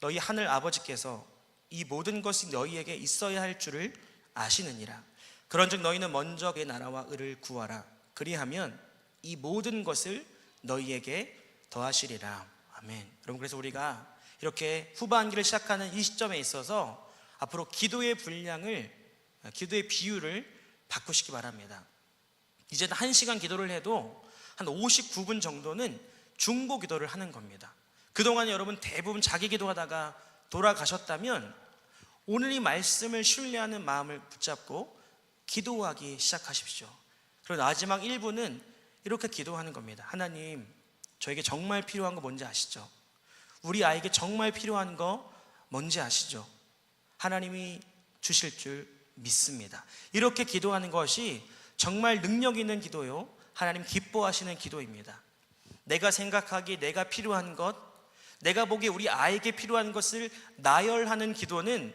Speaker 3: 너희 하늘 아버지께서 이 모든 것이 너희에게 있어야 할 줄을 아시느니라. 그런즉 너희는 먼저 그의 나라와 의를 구하라. 그리하면 이 모든 것을 너희에게 더하시리라. 아멘. 여러분, 그래서 우리가 이렇게 후반기를 시작하는 이 시점에 있어서 앞으로 기도의 분량을, 기도의 비율을 바꾸시기 바랍니다. 이제는 1시간 기도를 해도 한 59분 정도는 중보 기도를 하는 겁니다. 그동안 여러분 대부분 자기 기도하다가 돌아가셨다면 오늘 이 말씀을 신뢰하는 마음을 붙잡고 기도하기 시작하십시오. 그리고 마지막 1부는 이렇게 기도하는 겁니다. 하나님, 저에게 정말 필요한 거 뭔지 아시죠? 우리 아이에게 정말 필요한 거 뭔지 아시죠? 하나님이 주실 줄 믿습니다. 이렇게 기도하는 것이 정말 능력 있는 기도요, 하나님 기뻐하시는 기도입니다. 내가 생각하기에 내가 필요한 것, 내가 보기에 우리 아이에게 필요한 것을 나열하는 기도는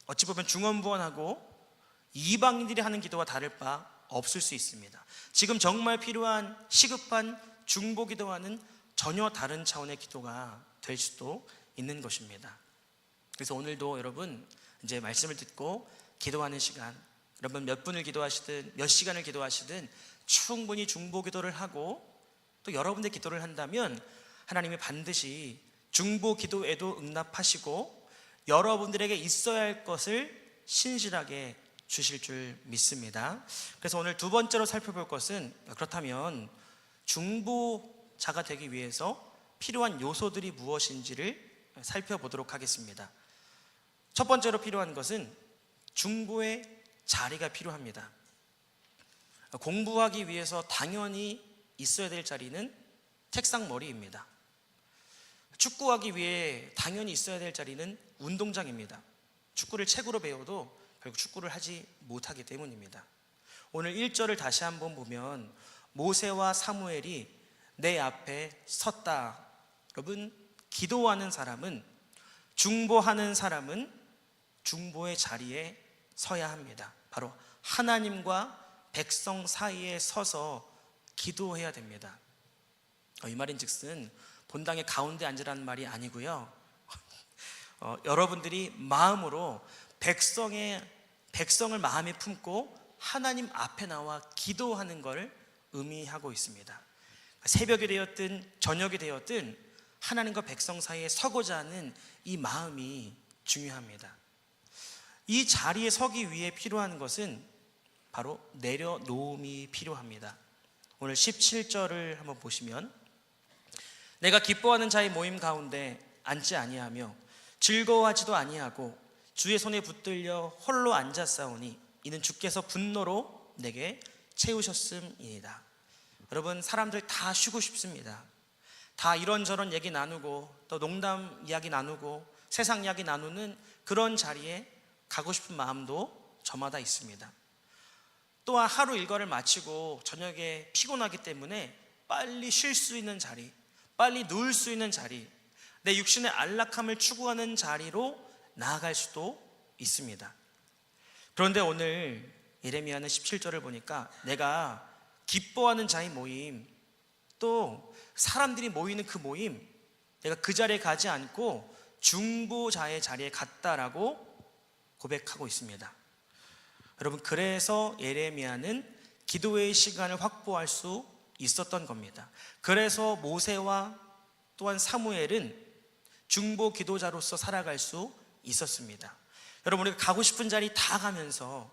Speaker 3: 어찌 보면 중언부언하고 이방인들이 하는 기도와 다를 바 없을 수 있습니다. 지금 정말 필요한 시급한 중보 기도와는 전혀 다른 차원의 기도가 될 수도 있는 것입니다. 그래서 오늘도 여러분 이제 말씀을 듣고 기도하는 시간, 여러분 몇 분을 기도하시든 몇 시간을 기도하시든 충분히 중보 기도를 하고 또 여러분의 기도를 한다면 하나님이 반드시 중보 기도에도 응답하시고 여러분들에게 있어야 할 것을 신실하게 주실 줄 믿습니다. 그래서 오늘 두 번째로 살펴볼 것은, 그렇다면 중보자가 되기 위해서 필요한 요소들이 무엇인지를 살펴보도록 하겠습니다. 첫 번째로 필요한 것은 중보의 자리가 필요합니다. 공부하기 위해서 당연히 있어야 될 자리는 책상 머리입니다. 축구하기 위해 당연히 있어야 될 자리는 운동장입니다. 축구를 책으로 배워도 결국 축구를 하지 못하기 때문입니다. 오늘 1절을 다시 한번 보면 모세와 사무엘이 내 앞에 섰다. 여러분, 기도하는 사람은, 중보하는 사람은 중보의 자리에 서야 합니다. 바로 하나님과 백성 사이에 서서 기도해야 됩니다. 이 말인즉슨 본당의 가운데 앉으라는 말이 아니고요, 여러분들이 마음으로 백성을 마음에 품고 하나님 앞에 나와 기도하는 것을 의미하고 있습니다. 새벽이 되었든 저녁이 되었든 하나님과 백성 사이에 서고자 하는 이 마음이 중요합니다. 이 자리에 서기 위해 필요한 것은 바로 내려놓음이 필요합니다. 오늘 17절을 한번 보시면, 내가 기뻐하는 자의 모임 가운데 앉지 아니하며 즐거워하지도 아니하고 주의 손에 붙들려 홀로 앉았사오니 이는 주께서 분노로 내게 채우셨음이니이다. 여러분, 사람들 다 쉬고 싶습니다. 다 이런저런 얘기 나누고 또 농담 이야기 나누고 세상 이야기 나누는 그런 자리에 가고 싶은 마음도 저마다 있습니다. 또한 하루 일과를 마치고 저녁에 피곤하기 때문에 빨리 쉴 수 있는 자리, 빨리 누울 수 있는 자리, 내 육신의 안락함을 추구하는 자리로 나아갈 수도 있습니다. 그런데 오늘 예레미야는 17절을 보니까 내가 기뻐하는 자의 모임, 또 사람들이 모이는 그 모임, 내가 그 자리에 가지 않고 중보자의 자리에 갔다라고 고백하고 있습니다. 여러분, 그래서 예레미야는 기도의 시간을 확보할 수 있었던 겁니다. 그래서 모세와 또한 사무엘은 중보 기도자로서 살아갈 수 있었습니다. 여러분, 우리가 가고 싶은 자리 다 가면서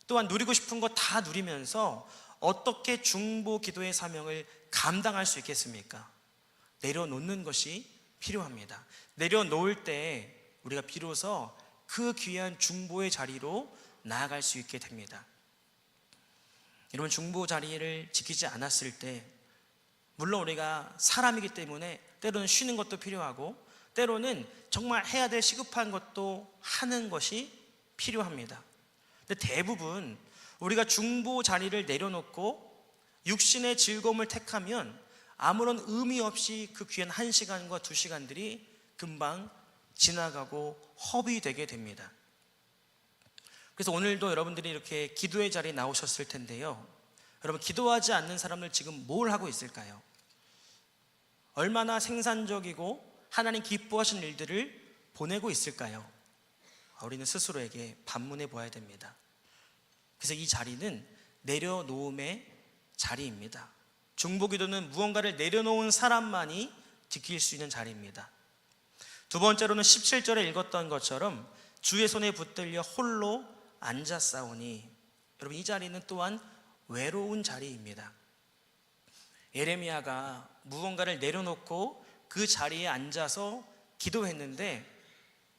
Speaker 3: 또한 누리고 싶은 거 다 누리면서 어떻게 중보 기도의 사명을 감당할 수 있겠습니까? 내려놓는 것이 필요합니다. 내려놓을 때 우리가 비로소 그 귀한 중보의 자리로 나아갈 수 있게 됩니다. 여러분, 중보 자리를 지키지 않았을 때 물론 우리가 사람이기 때문에 때로는 쉬는 것도 필요하고 때로는 정말 해야 될 시급한 것도 하는 것이 필요합니다. 근데 대부분 우리가 중보 자리를 내려놓고 육신의 즐거움을 택하면 아무런 의미 없이 그 귀한 1시간과 2시간들이 금방 지나가고 허비되게 됩니다. 그래서 오늘도 여러분들이 이렇게 기도의 자리에 나오셨을 텐데요, 여러분, 기도하지 않는 사람들 지금 뭘 하고 있을까요? 얼마나 생산적이고 하나님 기뻐하시는 일들을 보내고 있을까요? 우리는 스스로에게 반문해 보아야 됩니다. 그래서 이 자리는 내려놓음의 자리입니다. 중보기도는 무언가를 내려놓은 사람만이 지킬 수 있는 자리입니다. 두 번째로는 17절에 읽었던 것처럼 주의 손에 붙들려 홀로 앉았사오니, 여러분, 이 자리는 또한 외로운 자리입니다. 예레미야가 무언가를 내려놓고 그 자리에 앉아서 기도했는데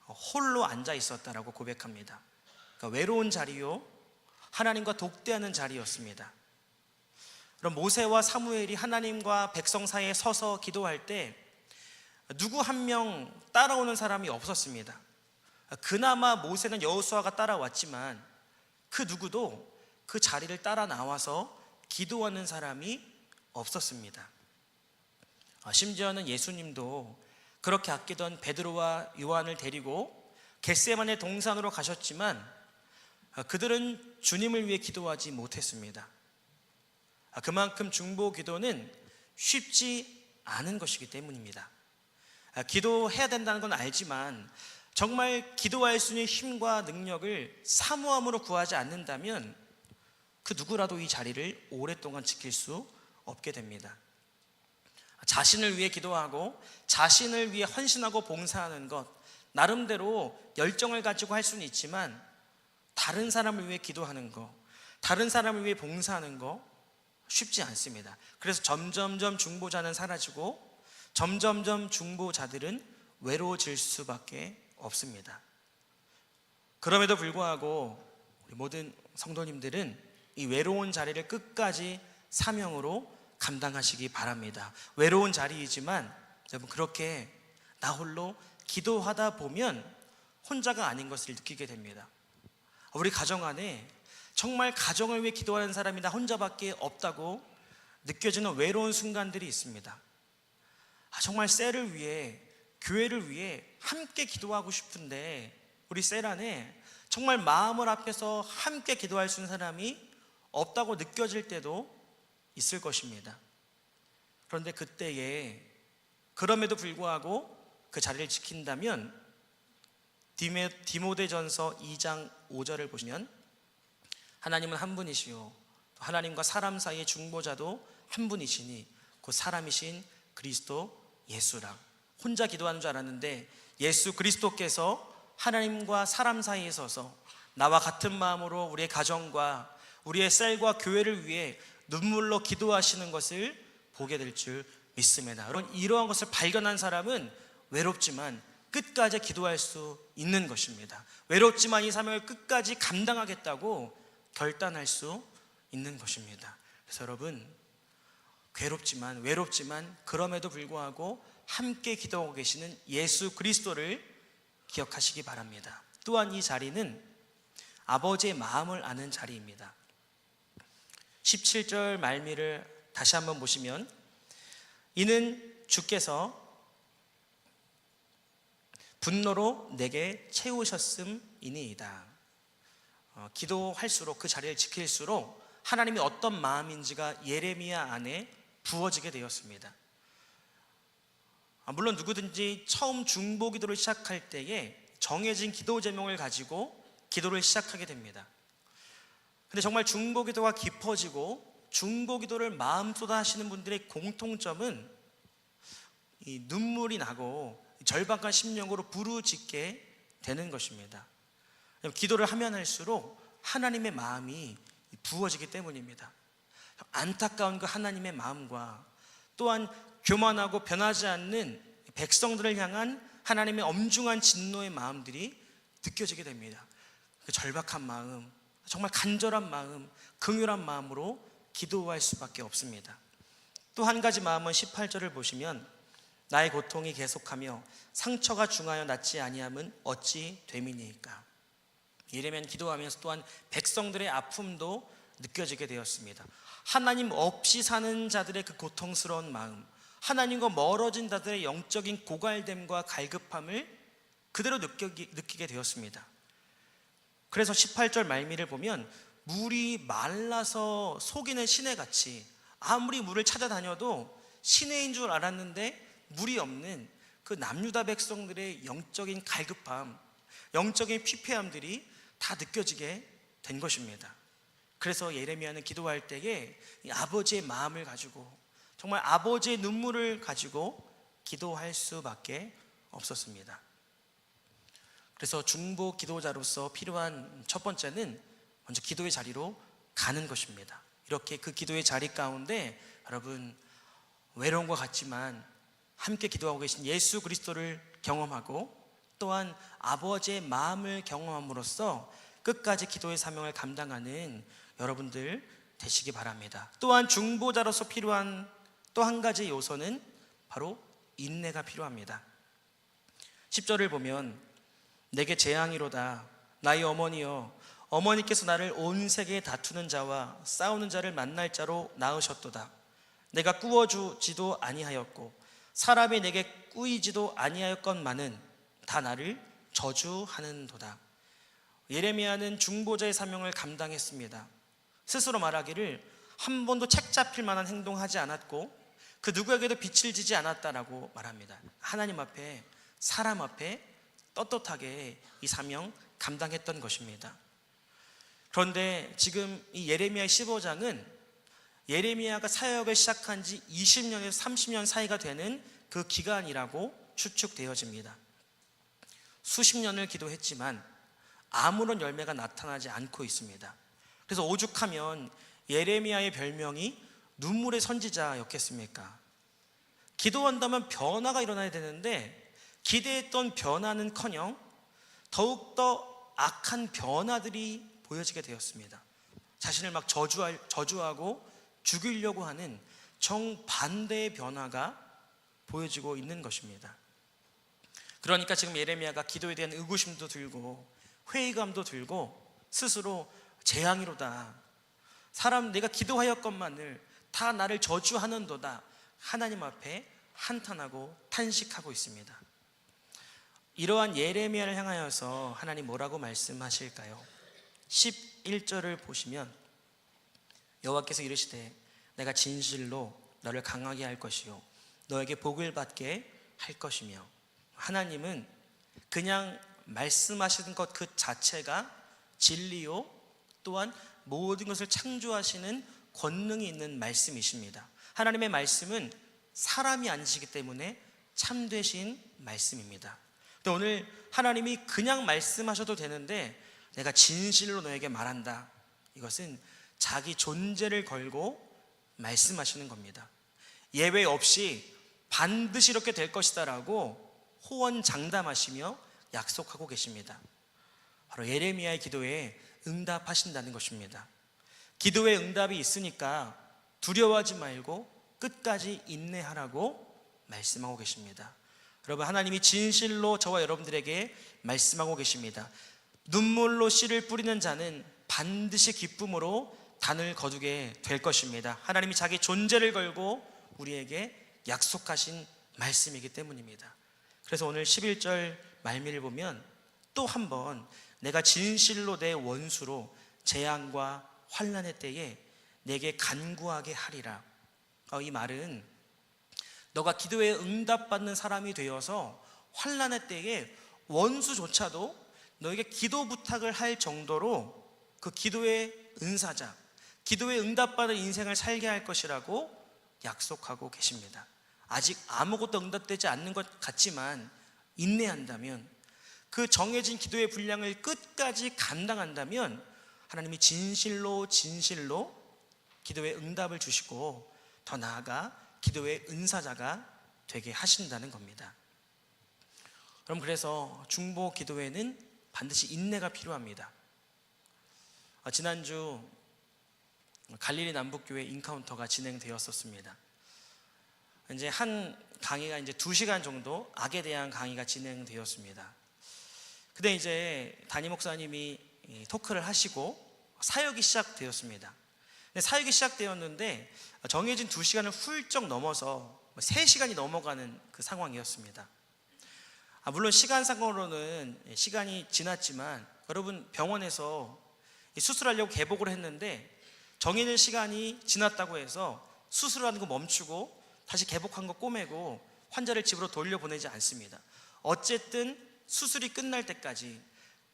Speaker 3: 홀로 앉아 있었다라고 고백합니다. 그러니까 외로운 자리요, 하나님과 독대하는 자리였습니다. 그럼 모세와 사무엘이 하나님과 백성 사이에 서서 기도할 때 누구 한 명 따라오는 사람이 없었습니다. 그나마 모세는 여호수아가 따라왔지만 그 누구도 그 자리를 따라 나와서 기도하는 사람이 없었습니다. 심지어는 예수님도 그렇게 아끼던 베드로와 요한을 데리고 겟세마네 동산으로 가셨지만 그들은 주님을 위해 기도하지 못했습니다. 그만큼 중보 기도는 쉽지 않은 것이기 때문입니다. 기도해야 된다는 건 알지만 정말 기도할 수 있는 힘과 능력을 사모함으로 구하지 않는다면 그 누구라도 이 자리를 오랫동안 지킬 수 없게 됩니다. 자신을 위해 기도하고 자신을 위해 헌신하고 봉사하는 것, 나름대로 열정을 가지고 할 수는 있지만 다른 사람을 위해 기도하는 거, 다른 사람을 위해 봉사하는 거 쉽지 않습니다. 그래서 점점점 중보자는 사라지고 점점점 중보자들은 외로워질 수밖에 없습니다. 그럼에도 불구하고 우리 모든 성도님들은 이 외로운 자리를 끝까지 사명으로 감당하시기 바랍니다. 외로운 자리이지만 여러분, 그렇게 나 홀로 기도하다 보면 혼자가 아닌 것을 느끼게 됩니다. 우리 가정 안에 정말 가정을 위해 기도하는 사람이 나 혼자밖에 없다고 느껴지는 외로운 순간들이 있습니다. 정말 셀을 위해, 교회를 위해 함께 기도하고 싶은데 우리 셀 안에 정말 마음을 합해서 함께 기도할 수 있는 사람이 없다고 느껴질 때도 있을 것입니다. 그런데 그때에 그럼에도 불구하고 그 자리를 지킨다면 디모데전서 2장 5절을 보시면 하나님은 한 분이시요 하나님과 사람 사이의 중보자도 한 분이시니 그 사람이신 그리스도 예수라. 혼자 기도하는 줄 알았는데 예수 그리스도께서 하나님과 사람 사이에 서서 나와 같은 마음으로 우리의 가정과 우리의 셀과 교회를 위해 눈물로 기도하시는 것을 보게 될 줄 믿습니다. 여러분, 이러한 것을 발견한 사람은 외롭지만 끝까지 기도할 수 있는 것입니다. 외롭지만 이 사명을 끝까지 감당하겠다고 결단할 수 있는 것입니다. 그래서 여러분, 외롭지만 그럼에도 불구하고 함께 기도하고 계시는 예수 그리스도를 기억하시기 바랍니다. 또한 이 자리는 아버지의 마음을 아는 자리입니다. 17절 말미를 다시 한번 보시면 이는 주께서 분노로 내게 채우셨음이니이다. 기도할수록 그 자리를 지킬수록 하나님이 어떤 마음인지가 예레미야 안에 부어지게 되었습니다. 물론 누구든지 처음 중보 기도를 시작할 때에 정해진 기도 제목을 가지고 기도를 시작하게 됩니다. 근데 정말 중보 기도가 깊어지고 중보 기도를 마음쏟아 하시는 분들의 공통점은 이 눈물이 나고 절박한 심령으로 부르짖게 되는 것입니다. 기도를 하면 할수록 하나님의 마음이 부어지기 때문입니다. 안타까운 그 하나님의 마음과 또한 교만하고 변하지 않는 백성들을 향한 하나님의 엄중한 진노의 마음들이 느껴지게 됩니다. 그 절박한 마음, 정말 간절한 마음, 긍휼한 마음으로 기도할 수밖에 없습니다. 또 한 가지 마음은 18절을 보시면 나의 고통이 계속하며 상처가 중하여 낫지 아니함은 어찌 됨이니까. 예레미야는 기도하면서 또한 백성들의 아픔도 느껴지게 되었습니다. 하나님 없이 사는 자들의 그 고통스러운 마음, 하나님과 멀어진 자들의 영적인 고갈됨과 갈급함을 그대로 느끼게 되었습니다. 그래서 18절 말미를 보면 물이 말라서 속이는 시내같이 아무리 물을 찾아다녀도 시내인 줄 알았는데 물이 없는 그 남유다 백성들의 영적인 갈급함, 영적인 피폐함들이 다 느껴지게 된 것입니다. 그래서 예레미야는 기도할 때에 이 아버지의 마음을 가지고 정말 아버지의 눈물을 가지고 기도할 수밖에 없었습니다. 그래서 중보 기도자로서 필요한 첫 번째는 먼저 기도의 자리로 가는 것입니다. 이렇게 그 기도의 자리 가운데 여러분 외로움과 같지만 함께 기도하고 계신 예수 그리스도를 경험하고 또한 아버지의 마음을 경험함으로써 끝까지 기도의 사명을 감당하는 여러분들 되시기 바랍니다. 또한 중보자로서 필요한 또 한 가지 요소는 바로 인내가 필요합니다. 10절을 보면 내게 재앙이로다 나의 어머니여 어머니께서 나를 온 세계에 다투는 자와 싸우는 자를 만날 자로 낳으셨도다. 내가 꾸어주지도 아니하였고 사람이 내게 꾸이지도 아니하였건만은 다 나를 저주하는도다. 예레미야는 중보자의 사명을 감당했습니다. 스스로 말하기를 한 번도 책 잡힐 만한 행동하지 않았고 그 누구에게도 빛을 지지 않았다라고 말합니다. 하나님 앞에 사람 앞에 떳떳하게 이 사명 감당했던 것입니다. 그런데 지금 이 예레미야 15장은 예레미야가 사역을 시작한 지 20년에서 30년 사이가 되는 그 기간이라고 추측되어집니다. 수십 년을 기도했지만 아무런 열매가 나타나지 않고 있습니다. 그래서 오죽하면 예레미야의 별명이 눈물의 선지자였겠습니까? 기도한다면 변화가 일어나야 되는데 기대했던 변화는커녕 더욱더 악한 변화들이 보여지게 되었습니다. 자신을 막 저주하고 죽이려고 하는 정반대의 변화가 보여지고 있는 것입니다. 그러니까 지금 예레미야가 기도에 대한 의구심도 들고 회의감도 들고 스스로 재앙이로다 사람 내가 기도하였건만을 다 나를 저주하는도다 하나님 앞에 한탄하고 탄식하고 있습니다. 이러한 예레미야를 향하여서 하나님 뭐라고 말씀하실까요? 11절을 보시면 여호와께서 이르시되 내가 진실로 너를 강하게 할 것이요 너에게 복을 받게 할 것이며 하나님은 그냥 말씀하시는 것 그 자체가 진리요 또한 모든 것을 창조하시는 권능이 있는 말씀이십니다. 하나님의 말씀은 사람이 아니시기 때문에 참되신 말씀입니다. 근데 오늘 하나님이 그냥 말씀하셔도 되는데 내가 진실로 너에게 말한다. 이것은 자기 존재를 걸고 말씀하시는 겁니다. 예외 없이 반드시 이렇게 될 것이다 라고 호언장담하시며 약속하고 계십니다. 바로 예레미야의 기도에 응답하신다는 것입니다. 기도에 응답이 있으니까 두려워하지 말고 끝까지 인내하라고 말씀하고 계십니다. 여러분 하나님이 진실로 저와 여러분들에게 말씀하고 계십니다. 눈물로 씨를 뿌리는 자는 반드시 기쁨으로 단을 거두게 될 것입니다. 하나님이 자기 존재를 걸고 우리에게 약속하신 말씀이기 때문입니다. 그래서 오늘 11절 말미를 보면 또 한 번 내가 진실로 내 원수로 재앙과 환난의 때에 내게 간구하게 하리라. 이 말은 너가 기도에 응답받는 사람이 되어서 환난의 때에 원수조차도 너에게 기도 부탁을 할 정도로 그 기도의 은사자, 기도에 응답받는 인생을 살게 할 것이라고 약속하고 계십니다. 아직 아무것도 응답되지 않는 것 같지만 인내한다면 그 정해진 기도의 분량을 끝까지 감당한다면 하나님이 진실로 기도에 응답을 주시고 더 나아가 기도의 은사자가 되게 하신다는 겁니다. 그럼 그래서 중보 기도에는 반드시 인내가 필요합니다. 지난주 갈릴리 남북교회 인카운터가 진행되었었습니다. 이제 한 강의가 이제 2시간 정도 악에 대한 강의가 진행되었습니다. 근데 이제 담임 목사님이 토크를 하시고 사역이 시작되었습니다. 근데 사역이 시작되었는데 정해진 2시간을 훌쩍 넘어서 3시간이 넘어가는 그 상황이었습니다. 물론 시간상으로는 시간이 지났지만 여러분, 병원에서 수술하려고 개복을 했는데 정해진 시간이 지났다고 해서 수술하는 거 멈추고 다시 개복한 거 꼬매고 환자를 집으로 돌려보내지 않습니다. 어쨌든 수술이 끝날 때까지,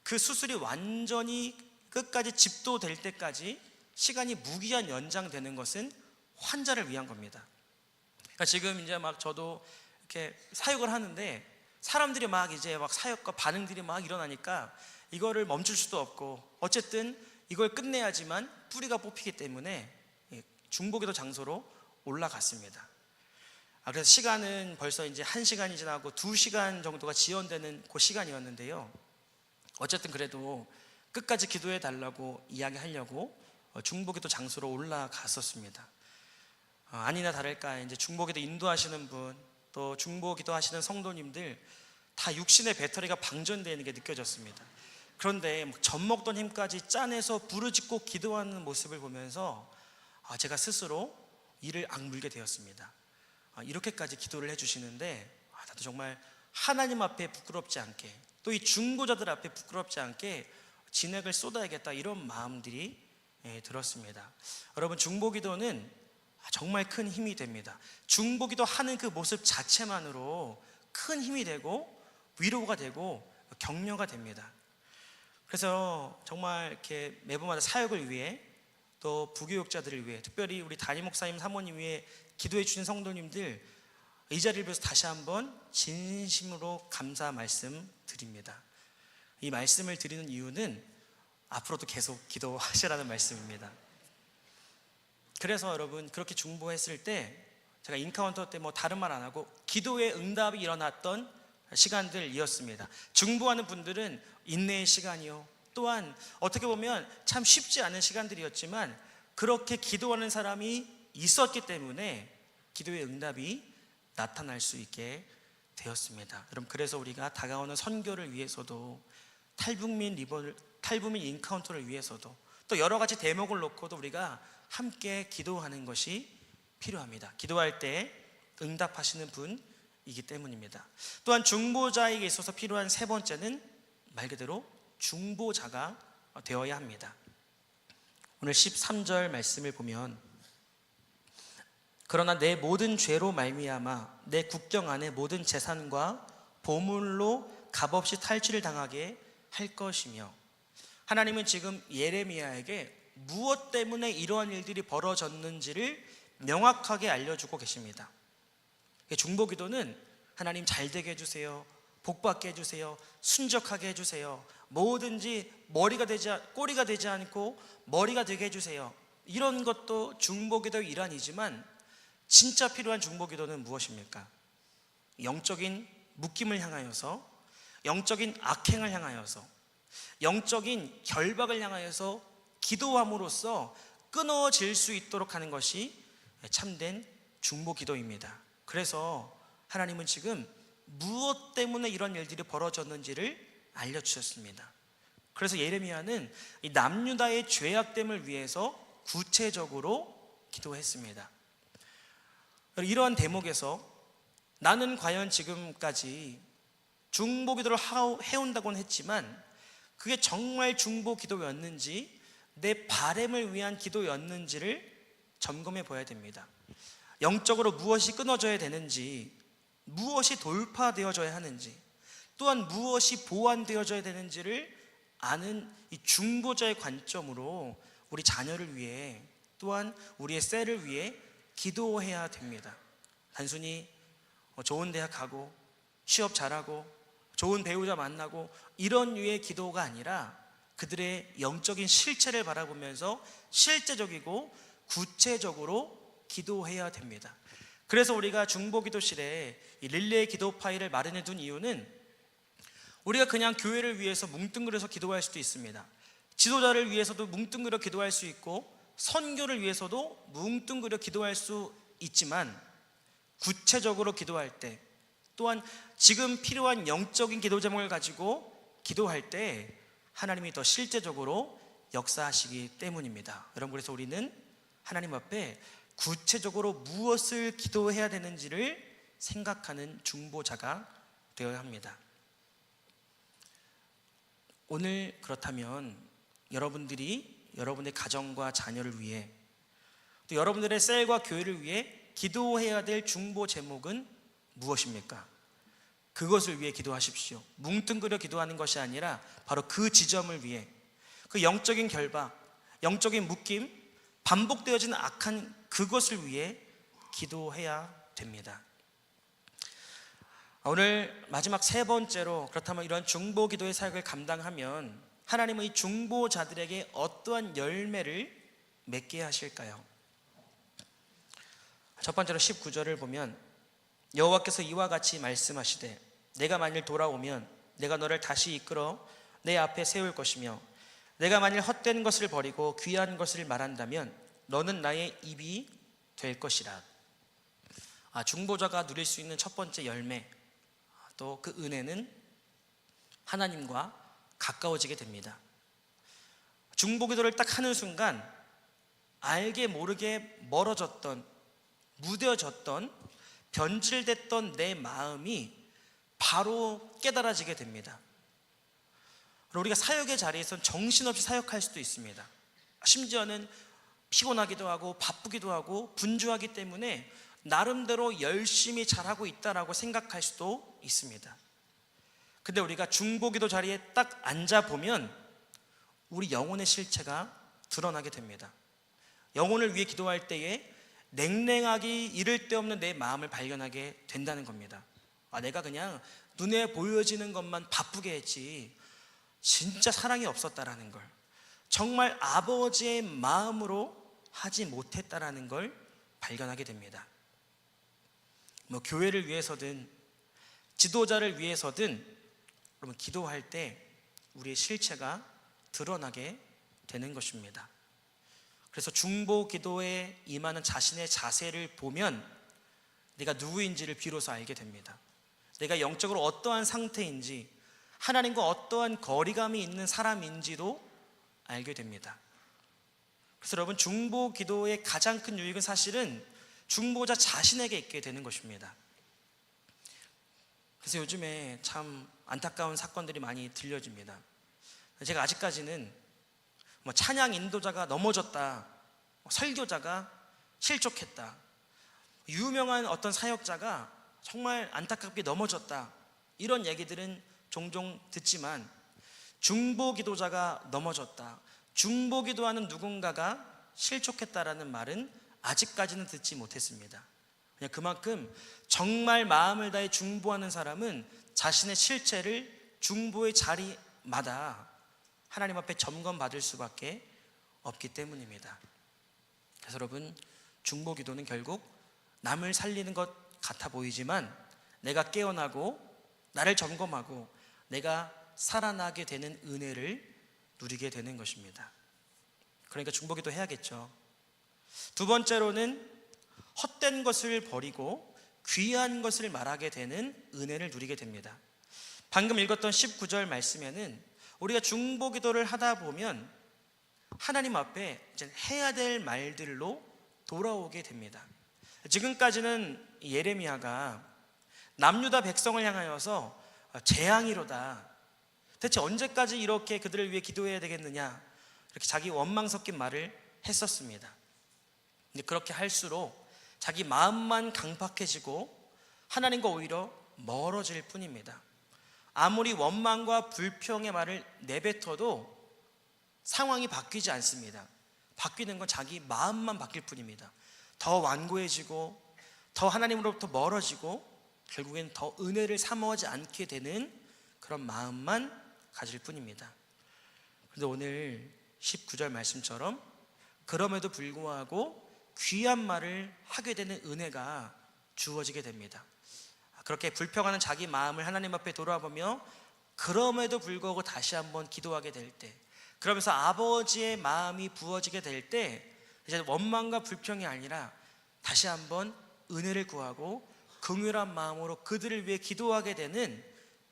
Speaker 3: 그 수술이 완전히 끝까지 집도될 때까지 시간이 무기한 연장되는 것은 환자를 위한 겁니다. 그러니까 지금 이제 막 저도 이렇게 사역을 하는데 사람들이 막 이제 막 사역과 반응들이 막 일어나니까 이거를 멈출 수도 없고, 어쨌든 이걸 끝내야지만 뿌리가 뽑히기 때문에 중보기도 장소로 올라갔습니다. 그래서 시간은 벌써 이제 1시간이 지나고 2시간 정도가 지연되는 그 시간이었는데요. 어쨌든 그래도 끝까지 기도해 달라고 이야기하려고 중보기도 장소로 올라갔었습니다. 아니나 다를까 이제 중보기도 인도하시는 분, 또 중보기도 하시는 성도님들 다 육신의 배터리가 방전되는 게 느껴졌습니다. 그런데 젖 먹던 힘까지 짜내서 부르짖고 기도하는 모습을 보면서 제가 스스로 이를 악물게 되었습니다. 이렇게까지 기도를 해주시는데 나도 정말 하나님 앞에 부끄럽지 않게, 또 이 중보자들 앞에 부끄럽지 않게 진액을 쏟아야겠다, 이런 마음들이 들었습니다. 여러분, 중보기도는 정말 큰 힘이 됩니다. 중보기도 하는 그 모습 자체만으로 큰 힘이 되고 위로가 되고 격려가 됩니다. 그래서 정말 이렇게 매번마다 사역을 위해, 또 부교육자들을 위해, 특별히 우리 담임 목사님, 사모님 위해 기도해 주신 성도님들, 이 자리를 빌어서 다시 한번 진심으로 감사 말씀 드립니다. 이 말씀을 드리는 이유는 앞으로도 계속 기도하시라는 말씀입니다. 그래서 여러분, 그렇게 중보했을 때 제가 인카운터 때 뭐 다른 말 안 하고 기도의 응답이 일어났던 시간들이었습니다. 중보하는 분들은 인내의 시간이요, 또한 어떻게 보면 참 쉽지 않은 시간들이었지만 그렇게 기도하는 사람이 있었기 때문에 기도의 응답이 나타날 수 있게 되었습니다. 여러분, 그래서 우리가 다가오는 선교를 위해서도, 탈북민 인카운터를 위해서도, 또 여러 가지 대목을 놓고도 우리가 함께 기도하는 것이 필요합니다. 기도할 때 응답하시는 분이기 때문입니다. 또한 중보자에게 있어서 필요한 세 번째는 말 그대로 중보자가 되어야 합니다. 오늘 13절 말씀을 보면, 그러나 내 모든 죄로 말미암아 내 국경 안에 모든 재산과 보물로 값없이 탈취를 당하게 할 것이며, 하나님은 지금 예레미야에게 무엇 때문에 이러한 일들이 벌어졌는지를 명확하게 알려주고 계십니다. 중보기도는 하나님 잘 되게 해주세요, 복받게 해주세요, 순적하게 해주세요, 뭐든지 꼬리가 되지 않고 머리가 되게 해주세요, 이런 것도 중보기도의 일환이지만 진짜 필요한 중보기도는 무엇입니까? 영적인 묶임을 향하여서, 영적인 악행을 향하여서, 영적인 결박을 향하여서 기도함으로써 끊어질 수 있도록 하는 것이 참된 중보기도입니다. 그래서 하나님은 지금 무엇 때문에 이런 일들이 벌어졌는지를 알려주셨습니다. 그래서 예레미야는 이 남유다의 죄악됨을 위해서 구체적으로 기도했습니다. 이러한 대목에서 나는 과연 지금까지 중보기도를 해온다고는 했지만 그게 정말 중보기도였는지, 내 바램을 위한 기도였는지를 점검해 봐야 됩니다. 영적으로 무엇이 끊어져야 되는지, 무엇이 돌파되어져야 하는지, 또한 무엇이 보완되어져야 되는지를 아는 이 중보자의 관점으로 우리 자녀를 위해, 또한 우리의 셀을 위해 기도해야 됩니다. 단순히 좋은 대학 가고 취업 잘하고 좋은 배우자 만나고 이런 류의 기도가 아니라 그들의 영적인 실체를 바라보면서 실제적이고 구체적으로 기도해야 됩니다. 그래서 우리가 중보기도실에 이 릴레이 기도 파일을 마련해 둔 이유는 우리가 그냥 교회를 위해서 뭉뚱그려서 기도할 수도 있습니다. 지도자를 위해서도 뭉뚱그려 기도할 수 있고 선교를 위해서도 뭉뚱그려 기도할 수 있지만 구체적으로 기도할 때 또한 지금 필요한 영적인 기도 제목을 가지고 기도할 때 하나님이 더 실제적으로 역사하시기 때문입니다. 여러분, 그래서 우리는 하나님 앞에 구체적으로 무엇을 기도해야 되는지를 생각하는 중보자가 되어야 합니다. 오늘 그렇다면 여러분들이 여러분의 가정과 자녀를 위해 또 여러분들의 셀과 교회를 위해 기도해야 될 중보 제목은 무엇입니까? 그것을 위해 기도하십시오. 뭉뚱그려 기도하는 것이 아니라 바로 그 지점을 위해, 그 영적인 결박, 영적인 묶임, 반복되어지는 악한 그것을 위해 기도해야 됩니다. 오늘 마지막 세 번째로, 그렇다면 이런 중보 기도의 사역을 감당하면 하나님은 이 중보자들에게 어떠한 열매를 맺게 하실까요? 첫 번째로 19절을 보면 여호와께서 이와 같이 말씀하시되 내가 만일 돌아오면 내가 너를 다시 이끌어 내 앞에 세울 것이며 내가 만일 헛된 것을 버리고 귀한 것을 말한다면 너는 나의 입이 될 것이라. 중보자가 누릴 수 있는 첫 번째 열매, 또 그 은혜는 하나님과 가까워지게 됩니다. 중보기도를 딱 하는 순간 알게 모르게 멀어졌던, 무뎌졌던, 변질됐던 내 마음이 바로 깨달아지게 됩니다. 우리가 사역의 자리에선 정신없이 사역할 수도 있습니다. 심지어는 피곤하기도 하고 바쁘기도 하고 분주하기 때문에 나름대로 열심히 잘하고 있다라고 생각할 수도 있습니다. 근데 우리가 중보기도 자리에 딱 앉아보면 우리 영혼의 실체가 드러나게 됩니다. 영혼을 위해 기도할 때에 냉랭하기 이를 데 없는 내 마음을 발견하게 된다는 겁니다. 내가 그냥 눈에 보여지는 것만 바쁘게 했지 진짜 사랑이 없었다라는 걸, 정말 아버지의 마음으로 하지 못했다라는 걸 발견하게 됩니다. 교회를 위해서든 지도자를 위해서든 여러분 기도할 때 우리의 실체가 드러나게 되는 것입니다. 그래서 중보 기도에 임하는 자신의 자세를 보면 내가 누구인지를 비로소 알게 됩니다. 내가 영적으로 어떠한 상태인지, 하나님과 어떠한 거리감이 있는 사람인지도 알게 됩니다. 그래서 여러분, 중보 기도의 가장 큰 유익은 사실은 중보자 자신에게 있게 되는 것입니다. 그래서 요즘에 참 안타까운 사건들이 많이 들려집니다. 제가 아직까지는 찬양 인도자가 넘어졌다, 설교자가 실족했다, 유명한 어떤 사역자가 정말 안타깝게 넘어졌다, 이런 얘기들은 종종 듣지만 중보 기도자가 넘어졌다, 중보 기도하는 누군가가 실족했다라는 말은 아직까지는 듣지 못했습니다. 그냥 그만큼 정말 마음을 다해 중보하는 사람은 자신의 실체를 중보의 자리마다 하나님 앞에 점검받을 수밖에 없기 때문입니다. 그래서 여러분, 중보 기도는 결국 남을 살리는 것 같아 보이지만 내가 깨어나고 나를 점검하고 내가 살아나게 되는 은혜를 누리게 되는 것입니다. 그러니까 중보 기도 해야겠죠. 두 번째로는 헛된 것을 버리고 귀한 것을 말하게 되는 은혜를 누리게 됩니다. 방금 읽었던 19절 말씀에는 우리가 중보 기도를 하다 보면 하나님 앞에 이제 해야 될 말들로 돌아오게 됩니다. 지금까지는 예레미야가 남유다 백성을 향하여서 재앙이로다, 대체 언제까지 이렇게 그들을 위해 기도해야 되겠느냐, 이렇게 자기 원망 섞인 말을 했었습니다. 근데 그렇게 할수록 자기 마음만 강팍해지고 하나님과 오히려 멀어질 뿐입니다. 아무리 원망과 불평의 말을 내뱉어도 상황이 바뀌지 않습니다. 바뀌는 건 자기 마음만 바뀔 뿐입니다. 더 완고해지고 더 하나님으로부터 멀어지고 결국엔 더 은혜를 사모하지 않게 되는 그런 마음만 가질 뿐입니다. 그런데 오늘 19절 말씀처럼 그럼에도 불구하고 귀한 말을 하게 되는 은혜가 주어지게 됩니다. 그렇게 불평하는 자기 마음을 하나님 앞에 돌아보며 그럼에도 불구하고 다시 한번 기도하게 될 때, 그러면서 아버지의 마음이 부어지게 될 때 이제 원망과 불평이 아니라 다시 한번 은혜를 구하고 긍휼한 마음으로 그들을 위해 기도하게 되는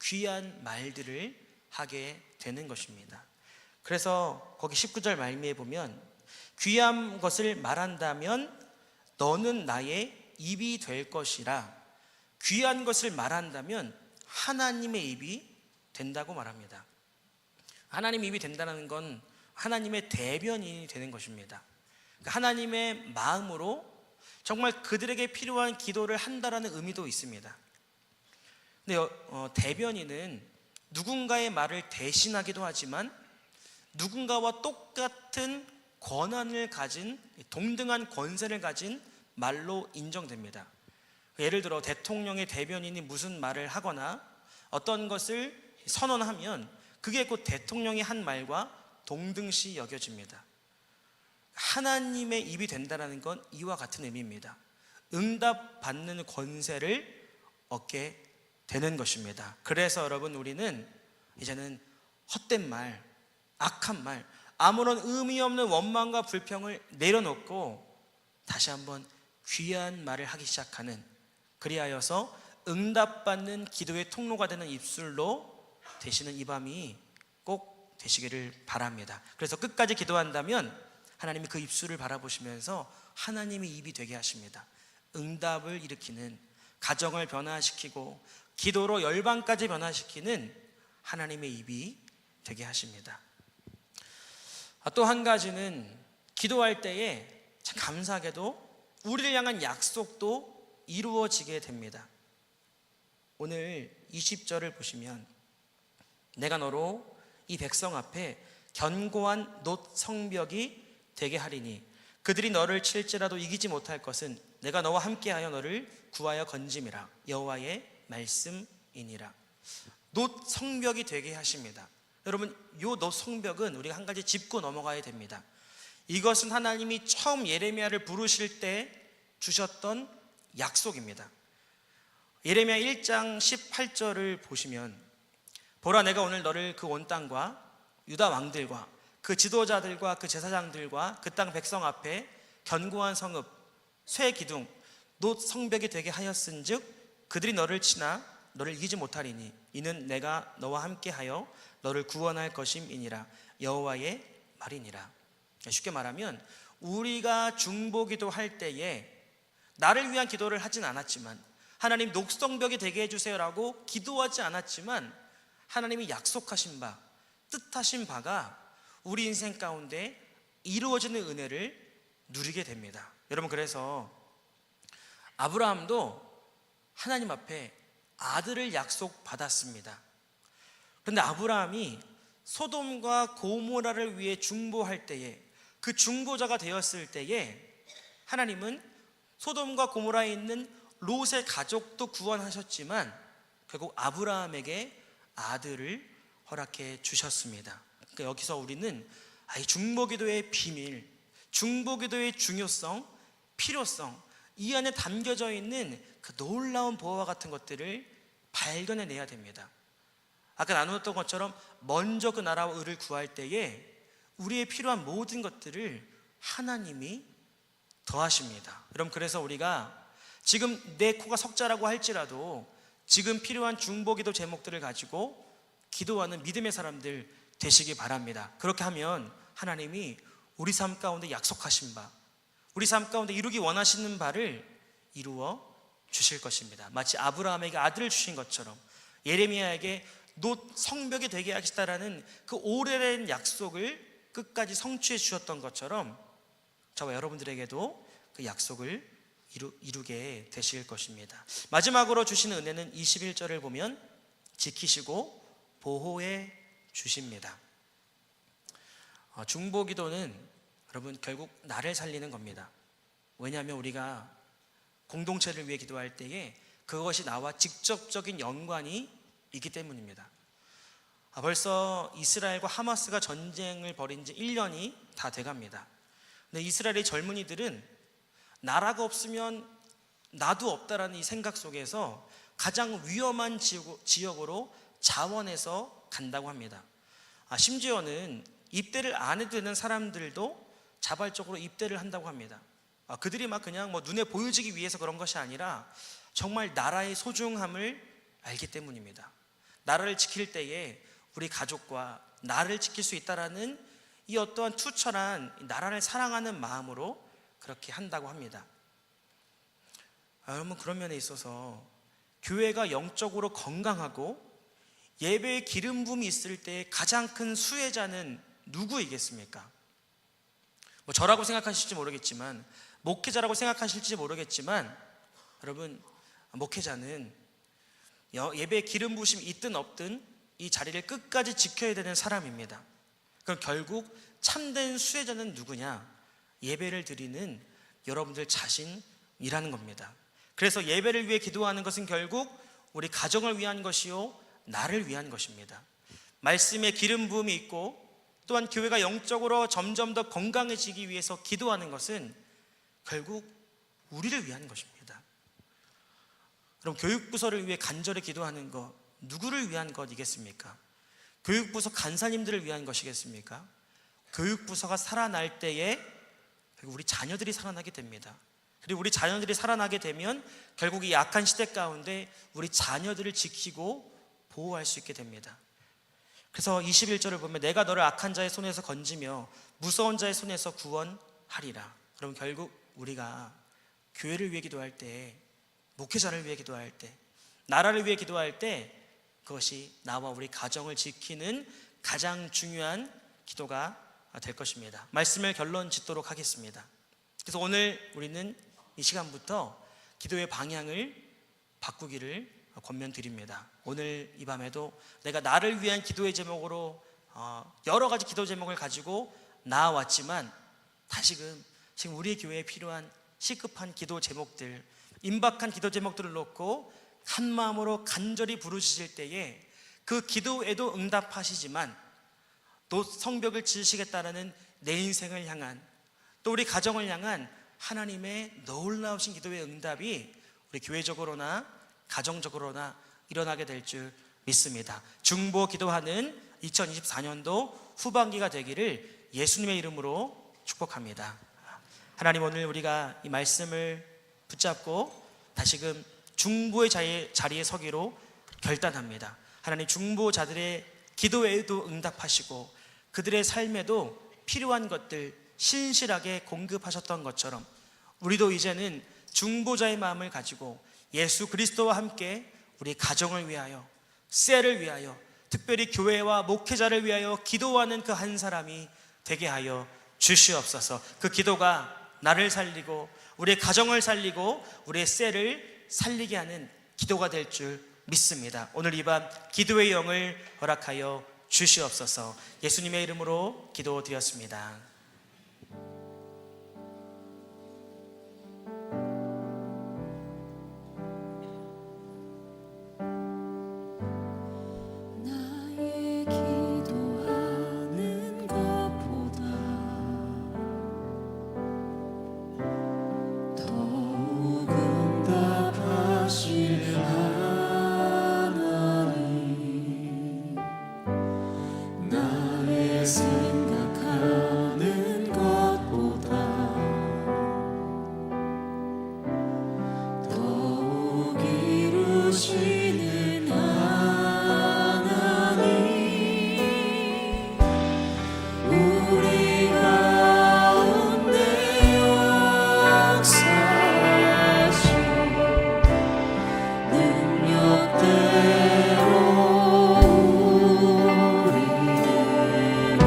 Speaker 3: 귀한 말들을 하게 되는 것입니다. 그래서 거기 19절 말미에 보면 귀한 것을 말한다면 너는 나의 입이 될 것이라. 귀한 것을 말한다면 하나님의 입이 된다고 말합니다. 하나님의 입이 된다는 건 하나님의 대변인이 되는 것입니다. 하나님의 마음으로 정말 그들에게 필요한 기도를 한다라는 의미도 있습니다. 근데 대변인은 누군가의 말을 대신하기도 하지만 누군가와 똑같은 권한을 가진, 동등한 권세를 가진 말로 인정됩니다. 예를 들어 대통령의 대변인이 무슨 말을 하거나 어떤 것을 선언하면 그게 곧 대통령이 한 말과 동등시 여겨집니다. 하나님의 입이 된다는 건 이와 같은 의미입니다. 응답받는 권세를 얻게 되는 것입니다. 그래서 여러분, 우리는 이제는 헛된 말, 악한 말, 아무런 의미 없는 원망과 불평을 내려놓고 다시 한번 귀한 말을 하기 시작하는, 그리하여서 응답받는 기도의 통로가 되는 입술로 되시는 이 밤이 꼭 되시기를 바랍니다. 그래서 끝까지 기도한다면 하나님이 그 입술을 바라보시면서 하나님의 입이 되게 하십니다. 응답을 일으키는, 가정을 변화시키고 기도로 열방까지 변화시키는 하나님의 입이 되게 하십니다. 또 한 가지는 기도할 때에 참 감사하게도 우리를 향한 약속도 이루어지게 됩니다. 오늘 20절을 보시면 내가 너로 이 백성 앞에 견고한 놋 성벽이 되게 하리니 그들이 너를 칠지라도 이기지 못할 것은 내가 너와 함께하여 너를 구하여 건짐이라. 여호와의 말씀이니라. 놋 성벽이 되게 하십니다. 여러분, 요 놋 성벽은 우리가 한 가지 짚고 넘어가야 됩니다. 이것은 하나님이 처음 예레미야를 부르실 때 주셨던 약속입니다. 예레미야 1장 18절을 보시면 보라, 내가 오늘 너를 그 온 땅과 유다 왕들과 그 지도자들과 그 제사장들과 그 땅 백성 앞에 견고한 성읍 쇠 기둥 놋 성벽이 되게 하였은즉 그들이 너를 치나 너를 이기지 못하리니 이는 내가 너와 함께하여 너를 구원할 것임이니라. 여호와의 말이니라. 쉽게 말하면 우리가 중보기도 할 때에 나를 위한 기도를 하진 않았지만, 하나님 녹성벽이 되게 해주세요라고 기도하지 않았지만 하나님이 약속하신 바, 뜻하신 바가 우리 인생 가운데 이루어지는 은혜를 누리게 됩니다. 여러분, 그래서 아브라함도 하나님 앞에 아들을 약속받았습니다. 그런데 아브라함이 소돔과 고모라를 위해 중보할 때에, 그 중보자가 되었을 때에 하나님은 소돔과 고모라에 있는 롯의 가족도 구원하셨지만 결국 아브라함에게 아들을 허락해 주셨습니다. 그러니까 여기서 우리는 이 중보기도의 비밀, 중보기도의 중요성, 필요성, 이 안에 담겨져 있는 그 놀라운 보화와 같은 것들을 발견해내야 됩니다. 아까 나누었던 것처럼 먼저 그 나라와 의를 구할 때에 우리의 필요한 모든 것들을 하나님이 더하십니다. 여러분, 그래서 우리가 지금 내 코가 석자라고 할지라도 지금 필요한 중보기도 제목들을 가지고 기도하는 믿음의 사람들 되시기 바랍니다. 그렇게 하면 하나님이 우리 삶 가운데 약속하신 바, 우리 삶 가운데 이루기 원하시는 바를 이루어 주실 것입니다. 마치 아브라함에게 아들을 주신 것처럼 예레미야에게 놋 성벽이 되게 하시다라는 그 오래된 약속을 끝까지 성취해 주셨던 것처럼 저와 여러분들에게도 그 약속을 이루게 되실 것입니다. 마지막으로 주시는 은혜는 21절을 보면 지키시고 보호해 주십니다. 중보기도는 여러분 결국 나를 살리는 겁니다. 왜냐하면 우리가 공동체를 위해 기도할 때에 그것이 나와 직접적인 연관이 있기 때문입니다. 벌써 이스라엘과 하마스가 전쟁을 벌인 지 1년이 다 돼갑니다. 근데 이스라엘의 젊은이들은 나라가 없으면 나도 없다라는 이 생각 속에서 가장 위험한 지역으로 자원해서 간다고 합니다. 심지어는 입대를 안 해도 되는 사람들도 자발적으로 입대를 한다고 합니다. 그들이 막 그냥 뭐 눈에 보여지기 위해서 그런 것이 아니라 정말 나라의 소중함을 알기 때문입니다. 나라를 지킬 때에 우리 가족과 나를 지킬 수 있다라는 이 어떠한 투철한 나라를 사랑하는 마음으로 그렇게 한다고 합니다. 여러분, 그런 면에 있어서 교회가 영적으로 건강하고 예배의 기름 부음이 있을 때 가장 큰 수혜자는 누구이겠습니까? 뭐 저라고 생각하실지 모르겠지만, 목회자라고 생각하실지 모르겠지만, 여러분, 목회자는 예배의 기름 부으심이 있든 없든 이 자리를 끝까지 지켜야 되는 사람입니다. 그럼 결국 참된 수혜자는 누구냐? 예배를 드리는 여러분들 자신이라는 겁니다. 그래서 예배를 위해 기도하는 것은 결국 우리 가정을 위한 것이요, 나를 위한 것입니다. 말씀에 기름 부음이 있고 또한 교회가 영적으로 점점 더 건강해지기 위해서 기도하는 것은 결국 우리를 위한 것입니다. 그럼 교육부서를 위해 간절히 기도하는 것, 누구를 위한 것이겠습니까? 교육부서 간사님들을 위한 것이겠습니까? 교육부서가 살아날 때에 결국 우리 자녀들이 살아나게 됩니다. 그리고 우리 자녀들이 살아나게 되면 결국 이 악한 시대 가운데 우리 자녀들을 지키고 보호할 수 있게 됩니다. 그래서 21절을 보면 내가 너를 악한 자의 손에서 건지며 무서운 자의 손에서 구원하리라. 그럼 결국 우리가 교회를 위해 기도할 때, 목회자를 위해 기도할 때, 나라를 위해 기도할 때 그것이 나와 우리 가정을 지키는 가장 중요한 기도가 될 것입니다. 말씀을 결론 짓도록 하겠습니다. 그래서 오늘 우리는 이 시간부터 기도의 방향을 바꾸기를 권면드립니다. 오늘 이 밤에도 내가 나를 위한 기도의 제목으로 여러 가지 기도 제목을 가지고 나와왔지만 다시금 지금 우리 교회에 필요한 시급한 기도 제목들, 임박한 기도 제목들을 놓고 한 마음으로 간절히 부르실 때에 그 기도에도 응답하시지만 또 성벽을 지으시겠다는 내 인생을 향한, 또 우리 가정을 향한 하나님의 놀라우신 기도의 응답이 우리 교회적으로나 가정적으로나 일어나게 될 줄 믿습니다. 중보 기도하는 2024년도 후반기가 되기를 예수님의 이름으로 축복합니다. 하나님, 오늘 우리가 이 말씀을 붙잡고 다시금 중보의 자리에 서기로 결단합니다. 하나님, 중보자들의 기도에도 응답하시고 그들의 삶에도 필요한 것들 신실하게 공급하셨던 것처럼 우리도 이제는 중보자의 마음을 가지고 예수 그리스도와 함께 우리 가정을 위하여, 셀을 위하여, 특별히 교회와 목회자를 위하여 기도하는 그 한 사람이 되게 하여 주시옵소서. 그 기도가 나를 살리고 우리의 가정을 살리고 우리의 셀을 살리게 하는 기도가 될 줄 믿습니다. 오늘 이 밤 기도의 영을 허락하여 주시옵소서. 예수님의 이름으로 기도드렸습니다.
Speaker 1: 나의 기도하는 것보다 더욱 응답하실 하나님, 나의 생각하는 것보다 더욱 이루시는 하나님, 우리 가운데 역사하신 능력대로 우리를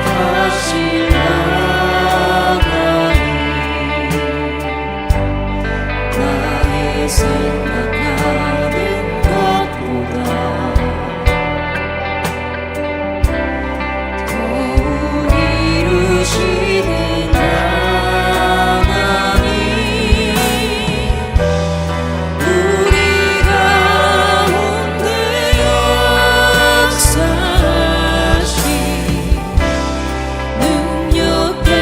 Speaker 1: 다시 나가니 나의 생각하는 것보다 더욱 이루시는 하나님 우리 가운데 역사하시 능력대로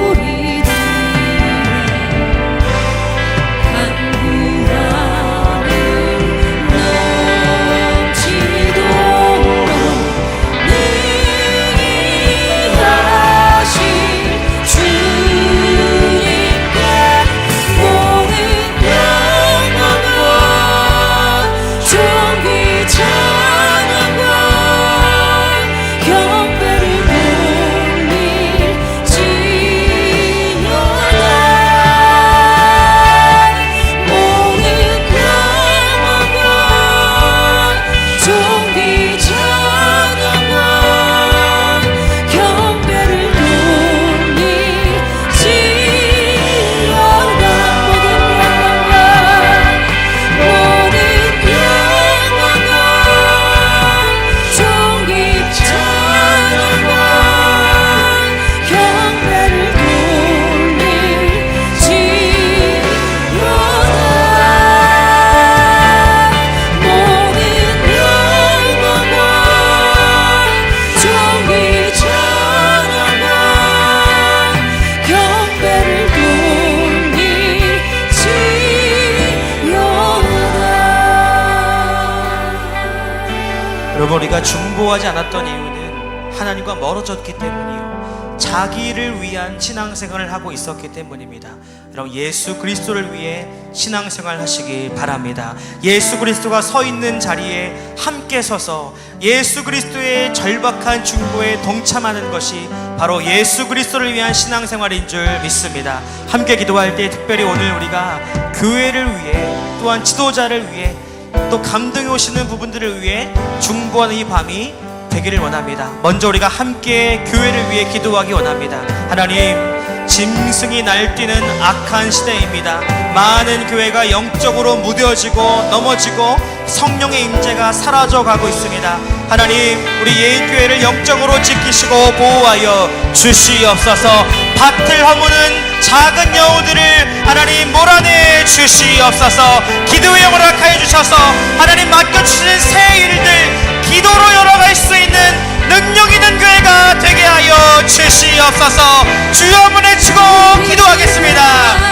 Speaker 1: 우리들의 간구함을 넘치도록 능히 하실 주님께 모든 영광과 존귀 찬양과 경배를 돌릴지어다 모든 영광과 존귀 찬양과 경배를 돌릴지어다 모든 영광과 존귀 찬양과 경배를 돌릴지어다 모든 영광과 존귀 찬양과 경배를 돌릴지어다.
Speaker 3: 여러분, 우리가 중보하지 않았던 이유는 하나님과 멀어졌기 때문이요, 자기를 위한 신앙생활을 하고 있었기 때문입니다. 여러분, 예수 그리스도를 위해 신앙생활 하시기 바랍니다. 예수 그리스도가 서 있는 자리에 함께 서서 예수 그리스도의 절박한 중보에 동참하는 것이 바로 예수 그리스도를 위한 신앙생활인 줄 믿습니다. 함께 기도할 때 특별히 오늘 우리가 교회를 위해, 또한 지도자를 위해, 또 감동이 오시는 부분들을 위해 중보하는 이 밤이 되기를 원합니다. 먼저 우리가 함께 교회를 위해 기도하기 원합니다. 하나님, 짐승이 날뛰는 악한 시대입니다. 많은 교회가 영적으로 무뎌지고 넘어지고 성령의 임재가 사라져가고 있습니다. 하나님, 우리 예인교회를 영적으로 지키시고 보호하여 주시옵소서. 밭을 허무는 작은 여우들을 하나님 몰아내 주시옵소서. 기도의 영을 허락하여 주셔서 하나님 맡겨주시는 새 일들 기도로 열어갈 수 있는 능력 있는 교회가 되게 하여 주시옵소서. 주여 문에 치고 기도하겠습니다.